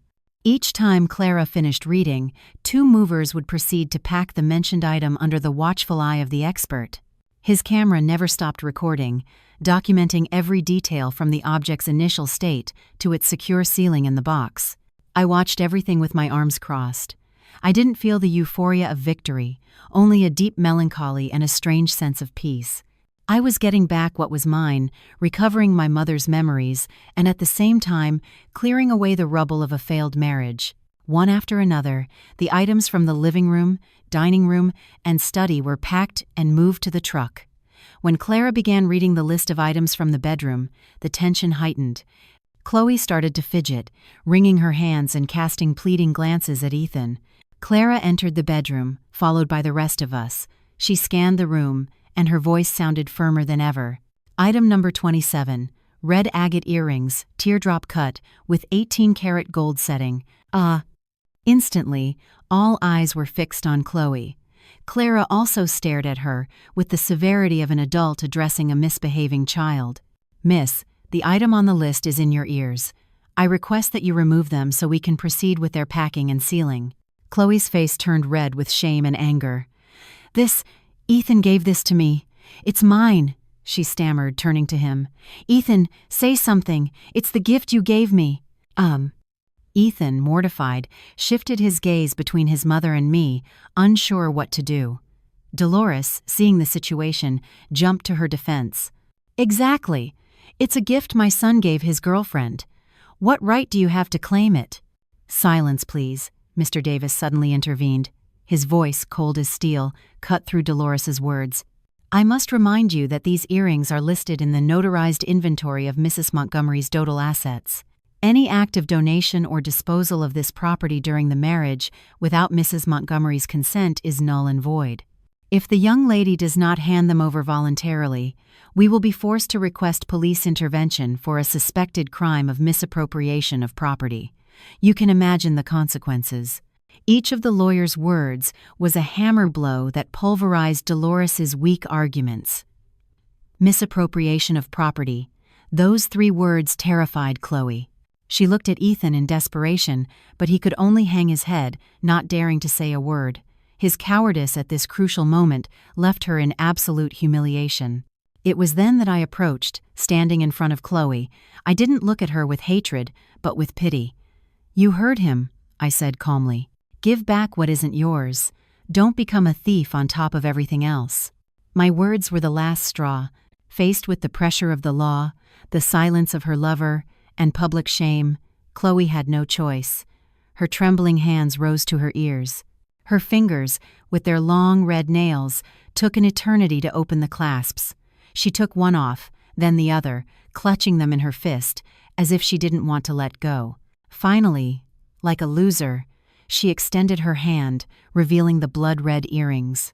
Each time Clara finished reading, 2 movers would proceed to pack the mentioned item under the watchful eye of the expert. His camera never stopped recording, documenting every detail from the object's initial state to its secure sealing in the box. I watched everything with my arms crossed. I didn't feel the euphoria of victory, only a deep melancholy and a strange sense of peace. I was getting back what was mine, recovering my mother's memories, and at the same time, clearing away the rubble of a failed marriage. One after another, the items from the living room, dining room, and study were packed and moved to the truck. When Clara began reading the list of items from the bedroom, the tension heightened. Chloe started to fidget, wringing her hands and casting pleading glances at Ethan. Clara entered the bedroom, followed by the rest of us. She scanned the room, and her voice sounded firmer than ever. Item number 27, red agate earrings, teardrop cut, with 18-karat gold setting. Instantly, all eyes were fixed on Chloe. Clara also stared at her, with the severity of an adult addressing a misbehaving child. "Miss, the item on the list is in your ears. I request that you remove them so we can proceed with their packing and sealing." Chloe's face turned red with shame and anger. Ethan gave this to me. It's mine," she stammered, turning to him. "Ethan, say something. It's the gift you gave me." Ethan, mortified, shifted his gaze between his mother and me, unsure what to do. Dolores, seeing the situation, jumped to her defense. "Exactly. It's a gift my son gave his girlfriend. What right do you have to claim it?" "Silence, please," Mr. Davis suddenly intervened. His voice, cold as steel, cut through Dolores's words. "I must remind you that these earrings are listed in the notarized inventory of Mrs. Montgomery's total assets. Any act of donation or disposal of this property during the marriage without Mrs. Montgomery's consent is null and void. If the young lady does not hand them over voluntarily, we will be forced to request police intervention for a suspected crime of misappropriation of property. You can imagine the consequences." Each of the lawyer's words was a hammer blow that pulverized Dolores's weak arguments. Misappropriation of property. Those 3 words terrified Chloe. She looked at Ethan in desperation, but he could only hang his head, not daring to say a word. His cowardice at this crucial moment left her in absolute humiliation. It was then that I approached, standing in front of Chloe. I didn't look at her with hatred, but with pity. "You heard him," I said calmly. "Give back what isn't yours. Don't become a thief on top of everything else." My words were the last straw. Faced with the pressure of the law, the silence of her lover, and public shame, Chloe had no choice. Her trembling hands rose to her ears. Her fingers, with their long red nails, took an eternity to open the clasps. She took one off, then the other, clutching them in her fist, as if she didn't want to let go. Finally, like a loser, she extended her hand, revealing the blood-red earrings.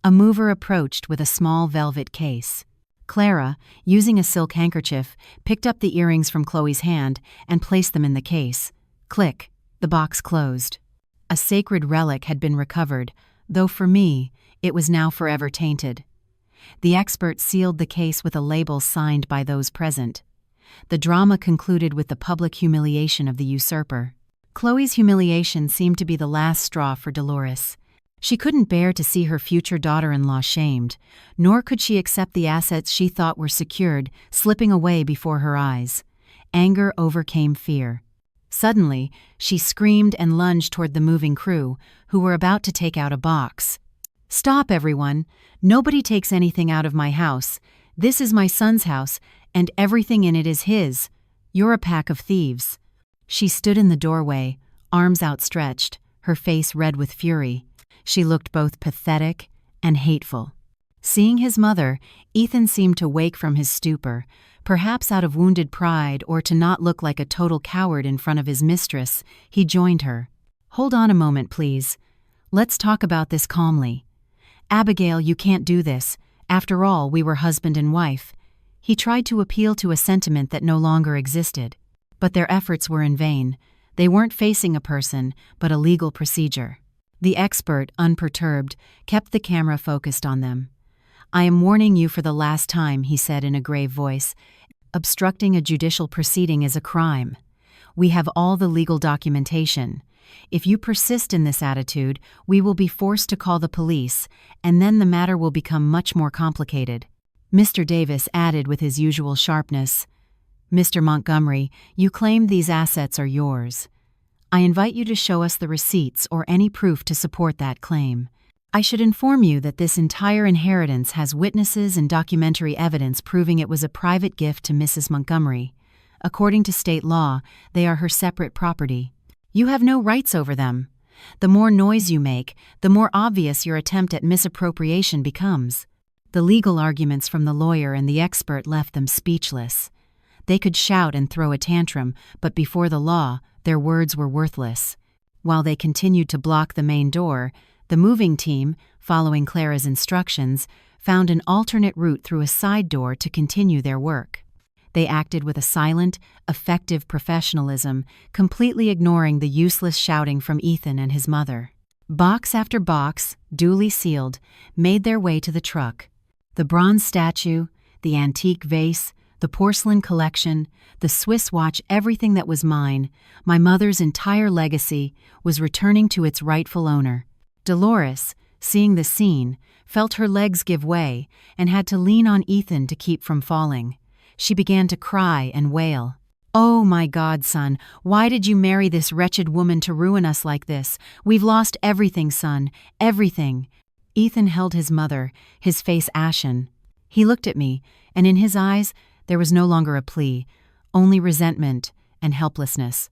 A mover approached with a small velvet case. Clara, using a silk handkerchief, picked up the earrings from Chloe's hand and placed them in the case. Click, The box closed. A sacred relic had been recovered, though for me, it was now forever tainted. The expert sealed the case with a label signed by those present. The drama concluded with the public humiliation of the usurper. Chloe's humiliation seemed to be the last straw for Dolores. She couldn't bear to see her future daughter-in-law shamed, nor could she accept the assets she thought were secured slipping away before her eyes. Anger overcame fear. Suddenly, she screamed and lunged toward the moving crew, who were about to take out a box. "Stop, everyone! Nobody takes anything out of my house. This is my son's house, and everything in it is his. You're a pack of thieves." She stood in the doorway, arms outstretched, her face red with fury. She looked both pathetic and hateful. Seeing his mother, Ethan seemed to wake from his stupor, perhaps out of wounded pride or to not look like a total coward in front of his mistress. He joined her. "Hold on a moment, please. Let's talk about this calmly. Abigail, you can't do this. After all, we were husband and wife." He tried to appeal to a sentiment that no longer existed. But their efforts were in vain. They weren't facing a person, but a legal procedure. The expert, unperturbed, kept the camera focused on them. "I am warning you for the last time," he said in a grave voice. "Obstructing a judicial proceeding is a crime. We have all the legal documentation. If you persist in this attitude, we will be forced to call the police, and then the matter will become much more complicated." Mr. Davis added with his usual sharpness, "Mr. Montgomery, you claim these assets are yours. I invite you to show us the receipts or any proof to support that claim. I should inform you that this entire inheritance has witnesses and documentary evidence proving it was a private gift to Mrs. Montgomery. According to state law, they are her separate property. You have no rights over them. The more noise you make, the more obvious your attempt at misappropriation becomes." The legal arguments from the lawyer and the expert left them speechless. They could shout and throw a tantrum, but before the law, their words were worthless. While they continued to block the main door, the moving team, following Clara's instructions, found an alternate route through a side door to continue their work. They acted with a silent, effective professionalism, completely ignoring the useless shouting from Ethan and his mother. Box after box, duly sealed, made their way to the truck. The bronze statue, the antique vase, the porcelain collection, the Swiss watch, everything that was mine, my mother's entire legacy, was returning to its rightful owner. Dolores, seeing the scene, felt her legs give way and had to lean on Ethan to keep from falling. She began to cry and wail. "Oh my God, son, why did you marry this wretched woman to ruin us like this? We've lost everything, son, everything." Ethan held his mother, his face ashen. He looked at me, and in his eyes, there was no longer a plea, only resentment and helplessness.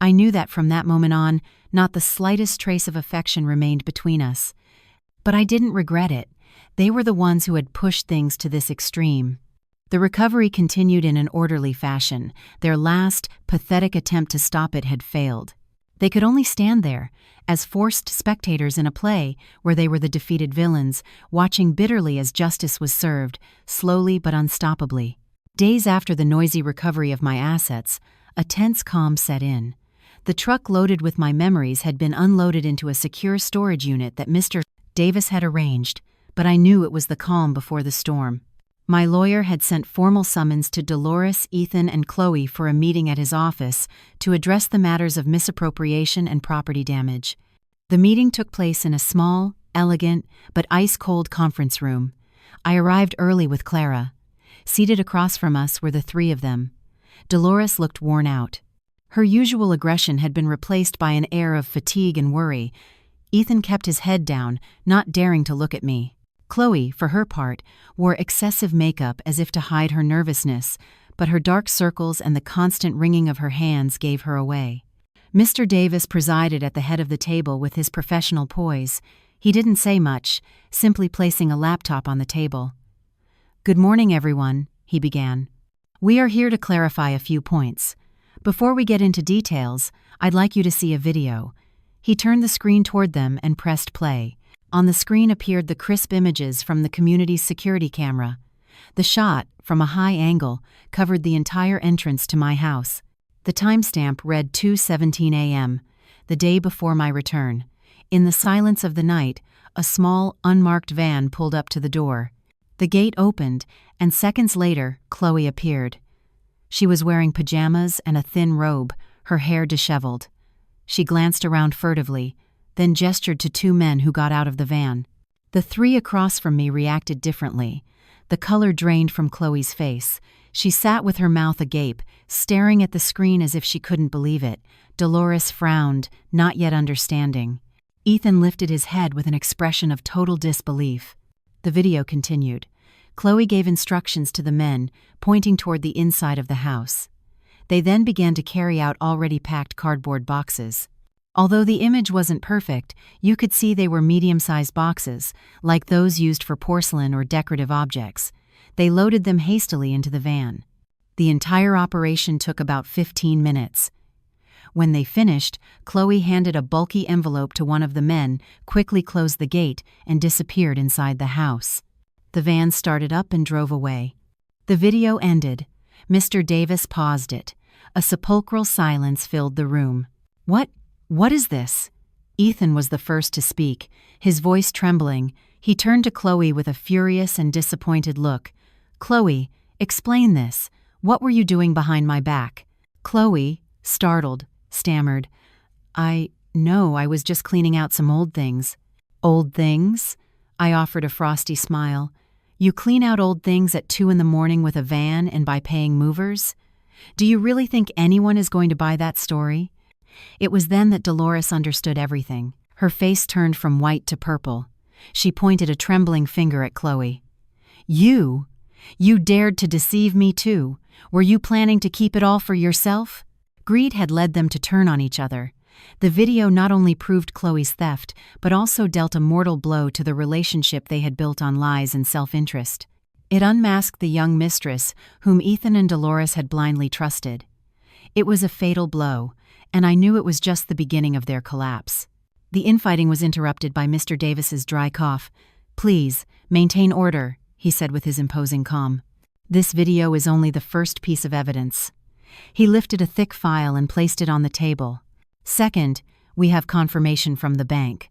I knew that from that moment on, not the slightest trace of affection remained between us. But I didn't regret it. They were the ones who had pushed things to this extreme. The recovery continued in an orderly fashion. Their last, pathetic attempt to stop it had failed. They could only stand there, as forced spectators in a play where they were the defeated villains, watching bitterly as justice was served, slowly but unstoppably. Days after the noisy recovery of my assets, a tense calm set in. The truck loaded with my memories had been unloaded into a secure storage unit that Mr. Davis had arranged, but I knew it was the calm before the storm. My lawyer had sent formal summons to Dolores, Ethan, and Chloe for a meeting at his office to address the matters of misappropriation and property damage. The meeting took place in a small, elegant, but ice-cold conference room. I arrived early with Clara. Seated across from us were the three of them. Dolores looked worn out. Her usual aggression had been replaced by an air of fatigue and worry. Ethan kept his head down, not daring to look at me. Chloe, for her part, wore excessive makeup as if to hide her nervousness, but her dark circles and the constant wringing of her hands gave her away. Mr. Davis presided at the head of the table with his professional poise. He didn't say much, simply placing a laptop on the table. "Good morning, everyone," he began. "We are here to clarify a few points. Before we get into details, I'd like you to see a video." He turned the screen toward them and pressed play. On the screen appeared the crisp images from the community's security camera. The shot, from a high angle, covered the entire entrance to my house. The timestamp read 2:17 a.m. the day before my return. In the silence of the night, a small, unmarked van pulled up to the door. The gate opened, and seconds later, Chloe appeared. She was wearing pajamas and a thin robe, her hair disheveled. She glanced around furtively, then gestured to two men who got out of the van. The three across from me reacted differently. The color drained from Chloe's face. She sat with her mouth agape, staring at the screen as if she couldn't believe it. Dolores frowned, not yet understanding. Ethan lifted his head with an expression of total disbelief. The video continued. Chloe gave instructions to the men, pointing toward the inside of the house. They then began to carry out already packed cardboard boxes. Although the image wasn't perfect, you could see they were medium-sized boxes, like those used for porcelain or decorative objects. They loaded them hastily into the van. The entire operation took about 15 minutes. When they finished, Chloe handed a bulky envelope to one of the men, quickly closed the gate, and disappeared inside the house. The van started up and drove away. The video ended. Mr. Davis paused it. A sepulchral silence filled the room. What is this?" Ethan was the first to speak, his voice trembling. He turned to Chloe with a furious and disappointed look. "Chloe, explain this. What were you doing behind my back?" Chloe, startled, stammered, No, I was just cleaning out some old things." "Old things?" I offered a frosty smile. "You clean out old things at 2 a.m. with a van and by paying movers? Do you really think anyone is going to buy that story?" It was then that Dolores understood everything. Her face turned from white to purple. She pointed a trembling finger at Chloe. You dared to deceive me too. Were you planning to keep it all for yourself?" Greed had led them to turn on each other. The video not only proved Chloe's theft, but also dealt a mortal blow to the relationship they had built on lies and self-interest. It unmasked the young mistress whom Ethan and Dolores had blindly trusted. It was a fatal blow, and I knew it was just the beginning of their collapse. The infighting was interrupted by Mr. Davis's dry cough. "Please, maintain order," he said with his imposing calm. "This video is only the first piece of evidence." He lifted a thick file and placed it on the table. "Second, we have confirmation from the bank.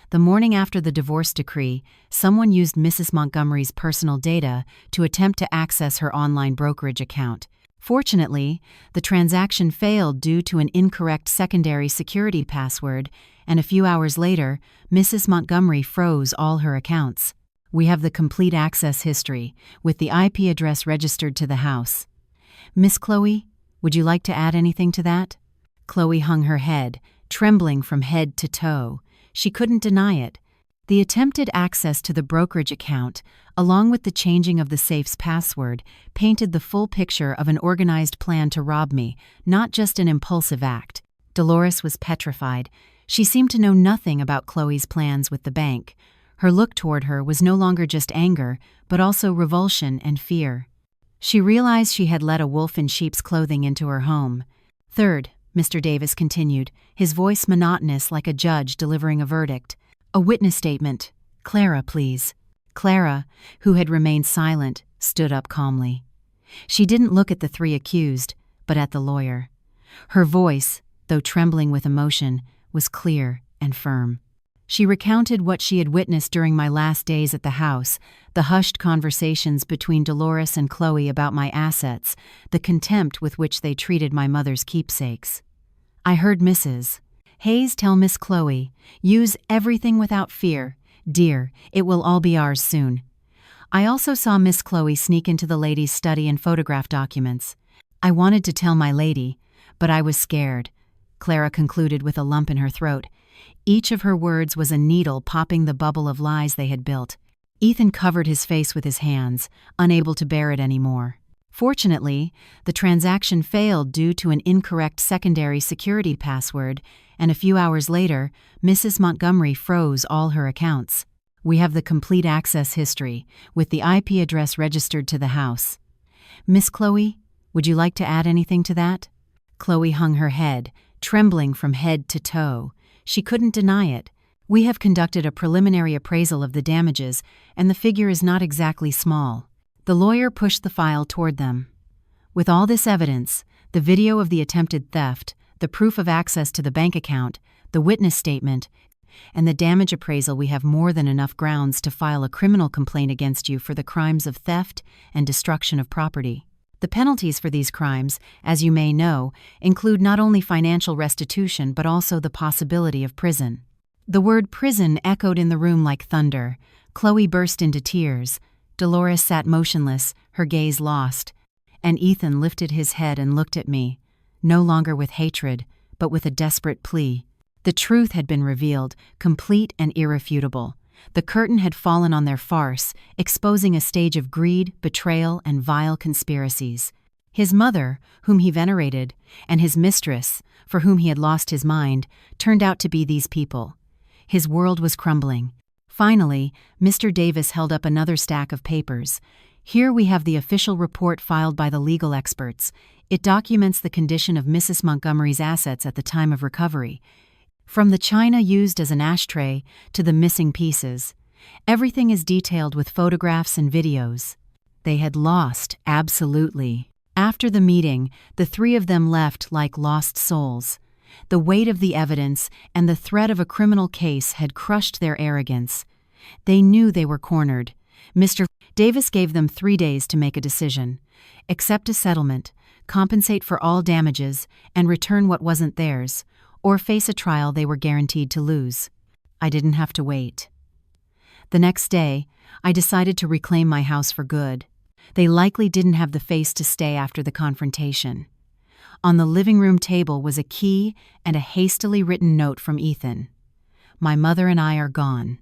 The morning after the divorce decree, someone used Mrs. Montgomery's personal data to attempt to access her online brokerage account. Fortunately, the transaction failed due to an incorrect secondary security password, and a few hours later, Mrs. Montgomery froze all her accounts. We have the complete access history, with the IP address registered to the house. Miss Chloe, would you like to add anything to that?" Chloe hung her head, trembling from head to toe. She couldn't deny it. The attempted access to the brokerage account, along with the changing of the safe's password, painted the full picture of an organized plan to rob me, not just an impulsive act. Dolores was petrified. She seemed to know nothing about Chloe's plans with the bank. Her look toward her was no longer just anger, but also revulsion and fear. She realized she had let a wolf in sheep's clothing into her home. "Third," Mr. Davis continued, his voice monotonous like a judge delivering a verdict. "A witness statement. Clara, please." Clara, who had remained silent, stood up calmly. She didn't look at the three accused, but at the lawyer. Her voice, though trembling with emotion, was clear and firm. She recounted what she had witnessed during my last days at the house, the hushed conversations between Dolores and Chloe about my assets, the contempt with which they treated my mother's keepsakes. "I heard Mrs. Hayes tell Miss Chloe, 'Use everything without fear. Dear, it will all be ours soon.' I also saw Miss Chloe sneak into the lady's study and photograph documents. I wanted to tell my lady, but I was scared," Clara concluded with a lump in her throat. Each of her words was a needle popping the bubble of lies they had built. Ethan covered his face with his hands, unable to bear it anymore. Fortunately, the transaction failed due to an incorrect secondary security password, and a few hours later, Mrs. Montgomery froze all her accounts. We have the complete access history, with the IP address registered to the house. Miss Chloe, would you like to add anything to that? Chloe hung her head, trembling from head to toe. She couldn't deny it. We have conducted a preliminary appraisal of the damages, and the figure is not exactly small. The lawyer pushed the file toward them. With all this evidence, the video of the attempted theft, the proof of access to the bank account, the witness statement, and the damage appraisal, we have more than enough grounds to file a criminal complaint against you for the crimes of theft and destruction of property. The penalties for these crimes, as you may know, include not only financial restitution but also the possibility of prison." The word prison echoed in the room like thunder. Chloe burst into tears. Dolores sat motionless, her gaze lost, and Ethan lifted his head and looked at me, no longer with hatred, but with a desperate plea. The truth had been revealed, complete and irrefutable. The curtain had fallen on their farce, exposing a stage of greed, betrayal, and vile conspiracies. His mother, whom he venerated, and his mistress, for whom he had lost his mind, turned out to be these people. His world was crumbling. Finally, Mr. Davis held up another stack of papers. "Here we have the official report filed by the legal experts. It documents the condition of Mrs. Montgomery's assets at the time of recovery. From the china used as an ashtray to the missing pieces. Everything is detailed with photographs and videos." They had lost, absolutely. After the meeting, the three of them left like lost souls. The weight of the evidence and the threat of a criminal case had crushed their arrogance. They knew they were cornered. Mr. Davis gave them 3 days to make a decision: accept a settlement, compensate for all damages, and return what wasn't theirs, or face a trial they were guaranteed to lose. I didn't have to wait. The next day, I decided to reclaim my house for good. They likely didn't have the face to stay after the confrontation. On the living room table was a key and a hastily written note from Ethan. "My mother and I are gone.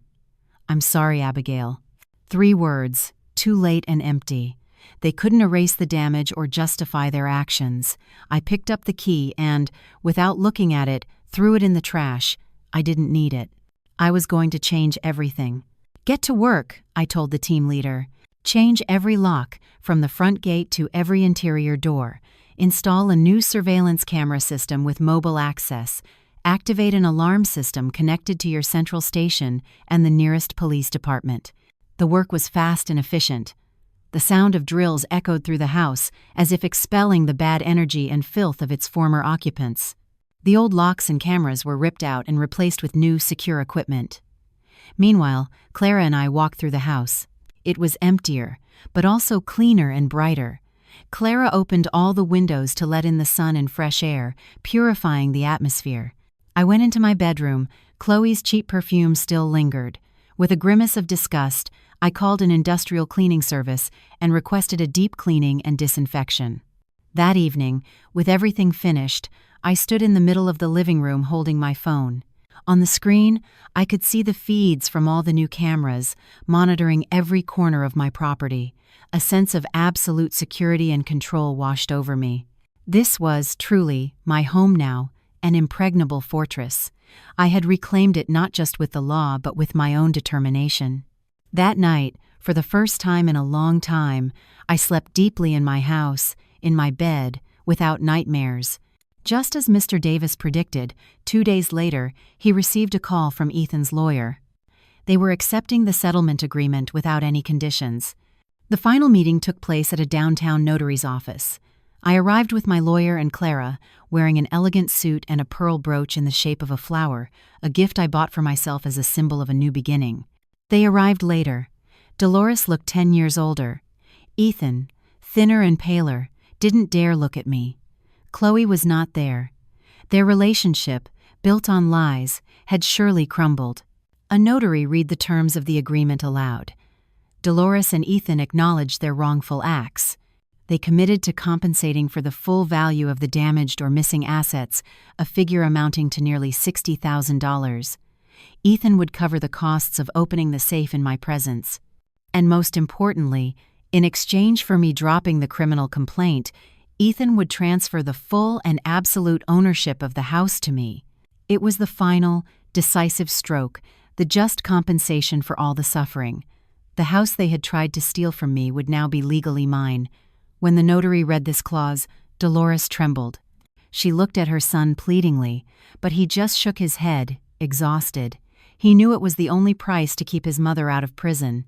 I'm sorry, Abigail." 3 words, too late and empty. They couldn't erase the damage or justify their actions. I picked up the key and, without looking at it, threw it in the trash. I didn't need it. I was going to change everything. "Get to work," I told the team leader. "Change every lock, from the front gate to every interior door. Install a new surveillance camera system with mobile access. Activate an alarm system connected to your central station and the nearest police department." The work was fast and efficient. The sound of drills echoed through the house, as if expelling the bad energy and filth of its former occupants. The old locks and cameras were ripped out and replaced with new, secure equipment. Meanwhile, Clara and I walked through the house. It was emptier, but also cleaner and brighter. Clara opened all the windows to let in the sun and fresh air, purifying the atmosphere. I went into my bedroom. Chloe's cheap perfume still lingered. With a grimace of disgust, I called an industrial cleaning service and requested a deep cleaning and disinfection. That evening, with everything finished, I stood in the middle of the living room holding my phone. On the screen, I could see the feeds from all the new cameras, monitoring every corner of my property. A sense of absolute security and control washed over me. This was, truly, my home now, an impregnable fortress. I had reclaimed it not just with the law but with my own determination. That night, for the first time in a long time, I slept deeply in my house, in my bed, without nightmares. Just as Mr. Davis predicted, 2 days later, he received a call from Ethan's lawyer. They were accepting the settlement agreement without any conditions. The final meeting took place at a downtown notary's office. I arrived with my lawyer and Clara, wearing an elegant suit and a pearl brooch in the shape of a flower, a gift I bought for myself as a symbol of a new beginning. They arrived later. Dolores looked 10 years older. Ethan, thinner and paler, didn't dare look at me. Chloe was not there. Their relationship, built on lies, had surely crumbled. A notary read the terms of the agreement aloud. Dolores and Ethan acknowledged their wrongful acts. They committed to compensating for the full value of the damaged or missing assets, a figure amounting to nearly $60,000. Ethan would cover the costs of opening the safe in my presence. And most importantly, in exchange for me dropping the criminal complaint, Ethan would transfer the full and absolute ownership of the house to me. It was the final, decisive stroke, the just compensation for all the suffering. The house they had tried to steal from me would now be legally mine. When the notary read this clause, Dolores trembled. She looked at her son pleadingly, but he just shook his head, exhausted. He knew it was the only price to keep his mother out of prison.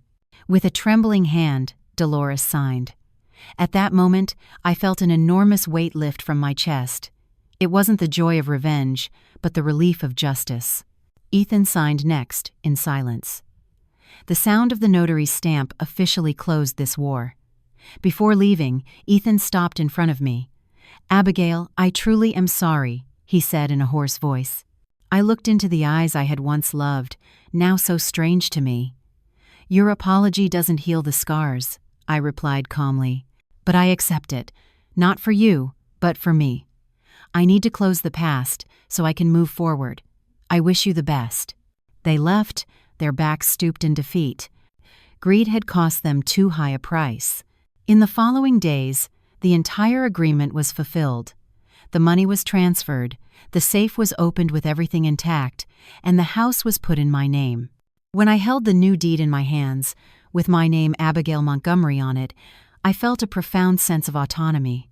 With a trembling hand, Dolores signed. At that moment, I felt an enormous weight lift from my chest. It wasn't the joy of revenge, but the relief of justice. Ethan signed next, in silence. The sound of the notary's stamp officially closed this war. Before leaving, Ethan stopped in front of me. "Abigail, I truly am sorry," he said in a hoarse voice. I looked into the eyes I had once loved, now so strange to me. "Your apology doesn't heal the scars," I replied calmly. "But I accept it, not for you, but for me. I need to close the past so I can move forward. I wish you the best." They left, their backs stooped in defeat. Greed had cost them too high a price. In the following days, the entire agreement was fulfilled. The money was transferred, the safe was opened with everything intact, and the house was put in my name. When I held the new deed in my hands, with my name Abigail Montgomery on it, I felt a profound sense of autonomy.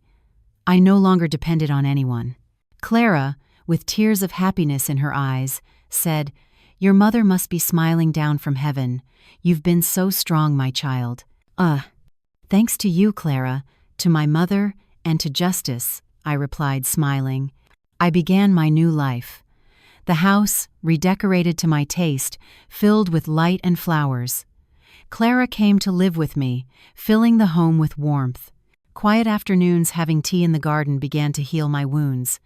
I no longer depended on anyone. Clara, with tears of happiness in her eyes, said, "Your mother must be smiling down from heaven. You've been so strong, my child." Thanks to you, Clara, to my mother, and to justice," I replied, smiling. I began my new life. The house, redecorated to my taste, filled with light and flowers. Clara came to live with me, filling the home with warmth. Quiet afternoons having tea in the garden began to heal my wounds.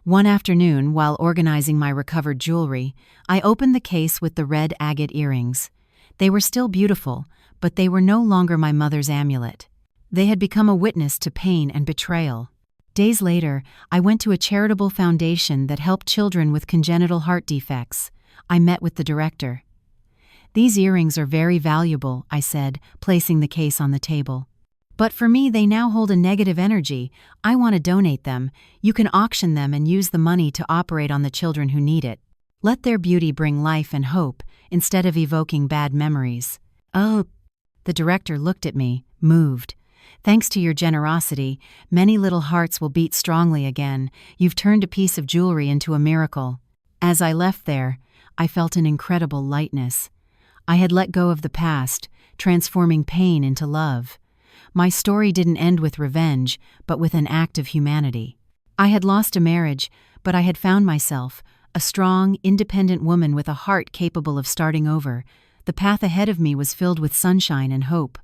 One afternoon, while organizing my recovered jewelry, I opened the case with the red agate earrings. They were still beautiful, but they were no longer my mother's amulet. They had become a witness to pain and betrayal. Days later, I went to a charitable foundation that helped children with congenital heart defects. I met with the director. "These earrings are very valuable," I said, placing the case on the table. "But for me, they now hold a negative energy. I want to donate them. You can auction them and use the money to operate on the children who need it. Let their beauty bring life and hope, instead of evoking bad memories." "Oh." The director looked at me, moved. "Thanks to your generosity, many little hearts will beat strongly again. You've turned a piece of jewelry into a miracle." As I left there, I felt an incredible lightness. I had let go of the past, transforming pain into love. My story didn't end with revenge, but with an act of humanity. I had lost a marriage, but I had found myself, a strong, independent woman with a heart capable of starting over. The path ahead of me was filled with sunshine and hope.